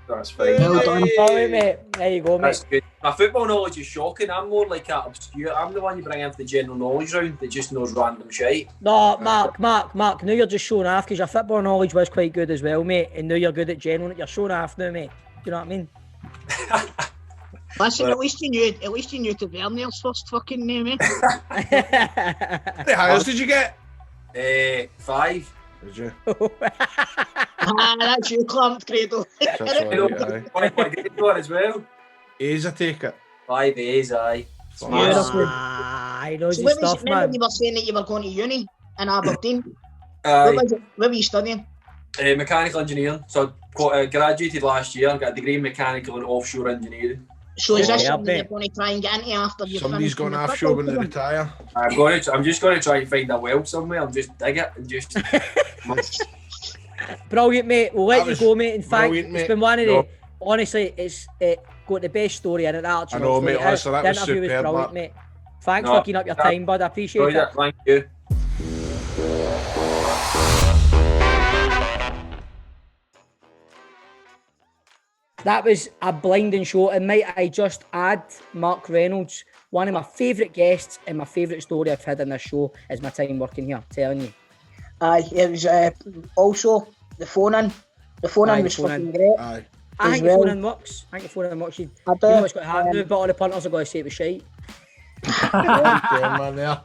That's fine. Well done. Sorry, mate. There you go, mate. That's good. My football knowledge is shocking. I'm more like that obscure. I'm the one you bring into the general knowledge round that just knows random shite. No, Mark. Now you're just showing off because your football knowledge was quite good as well, mate. And now you're good at general. You're showing off now, mate. Do you know what I mean? Listen, at least you knew Tavernier's first fucking name, eh? How many hires did you get? 5. Did you? That's you, clamped, Grado. That's all right, aye. One as well. A's, I take it. 5 A's, aye. I know So your stuff, remember man. you were saying that you were going to uni in Aberdeen? Aye. Where were you studying? Mechanical engineering. So I graduated last year. Got a degree in mechanical and offshore engineering. So is this Yeah, something mate. you're going to try and get into after you've Somebody's finished going in the offshore when football they program? retire. I'm just going to try and find a well somewhere. I'll just dig it and just. Brilliant, mate. We'll let That you was go, mate. In fact, brilliant, it's mate. been one of No. the. Honestly, it's got the best story in it. That I know, mate, honestly, that the was interview superb, was brilliant, Mark. mate. Thanks No, for keeping up your time, bud. I appreciate it. Thank you. That was a blinding show, and might I just add, Mark Reynolds, one of my favourite guests and my favourite story I've had in this show is my time working here. Telling you. Aye, it was also the phone-in. The phone-in Aye, was the phone-in. fucking great. Aye. I As think well. the phone in works. I think the phone in works. You I do. know what's got to happen now, but all the punters are going to say it was shite. Yeah, man, there.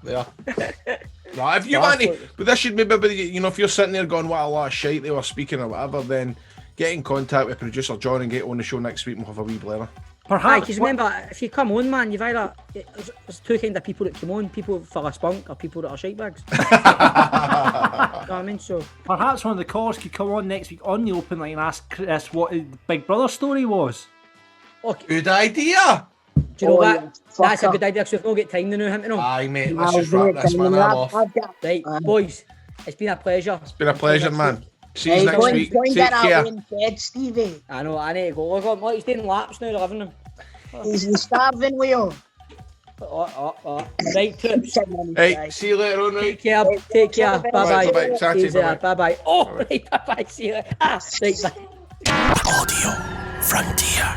No, if you want to, but this should maybe, you know, if you're sitting there going, what a lot of shite they were speaking or whatever, then get in contact with producer John and get on the show next week and we'll have a wee blare. Aye, because remember, if you come on, man, you've either there's two kind of people that come on: people full of spunk or people that are shite bags. You know what I mean? So Perhaps one of the callers could come on next week on the open line and ask Chris what his Big Brother story was. okay. Good idea. Do you know Oh, what? yeah, That's a fucker. good idea. So we've not got time to know him to know. Aye, mate, Nah, let's just we'll wrap do it, this, man. I've- I'm off. I've got- Right, boys, it's been a pleasure. It's been a pleasure, man. See you Hey, next go and- week. go and Take get that care. Wayne fed, Stevie. I know, I need to go. Look, he's doing laps now, they're having him. He's starving, Will. Right, trips. Hey, see you later on, right? Take care. Take care. Bye, Bye bye-bye. bye. Chat to you, bye-bye. Bye bye. Oh, right. Bye bye. See you later. Right. Bye. Audio Frontier.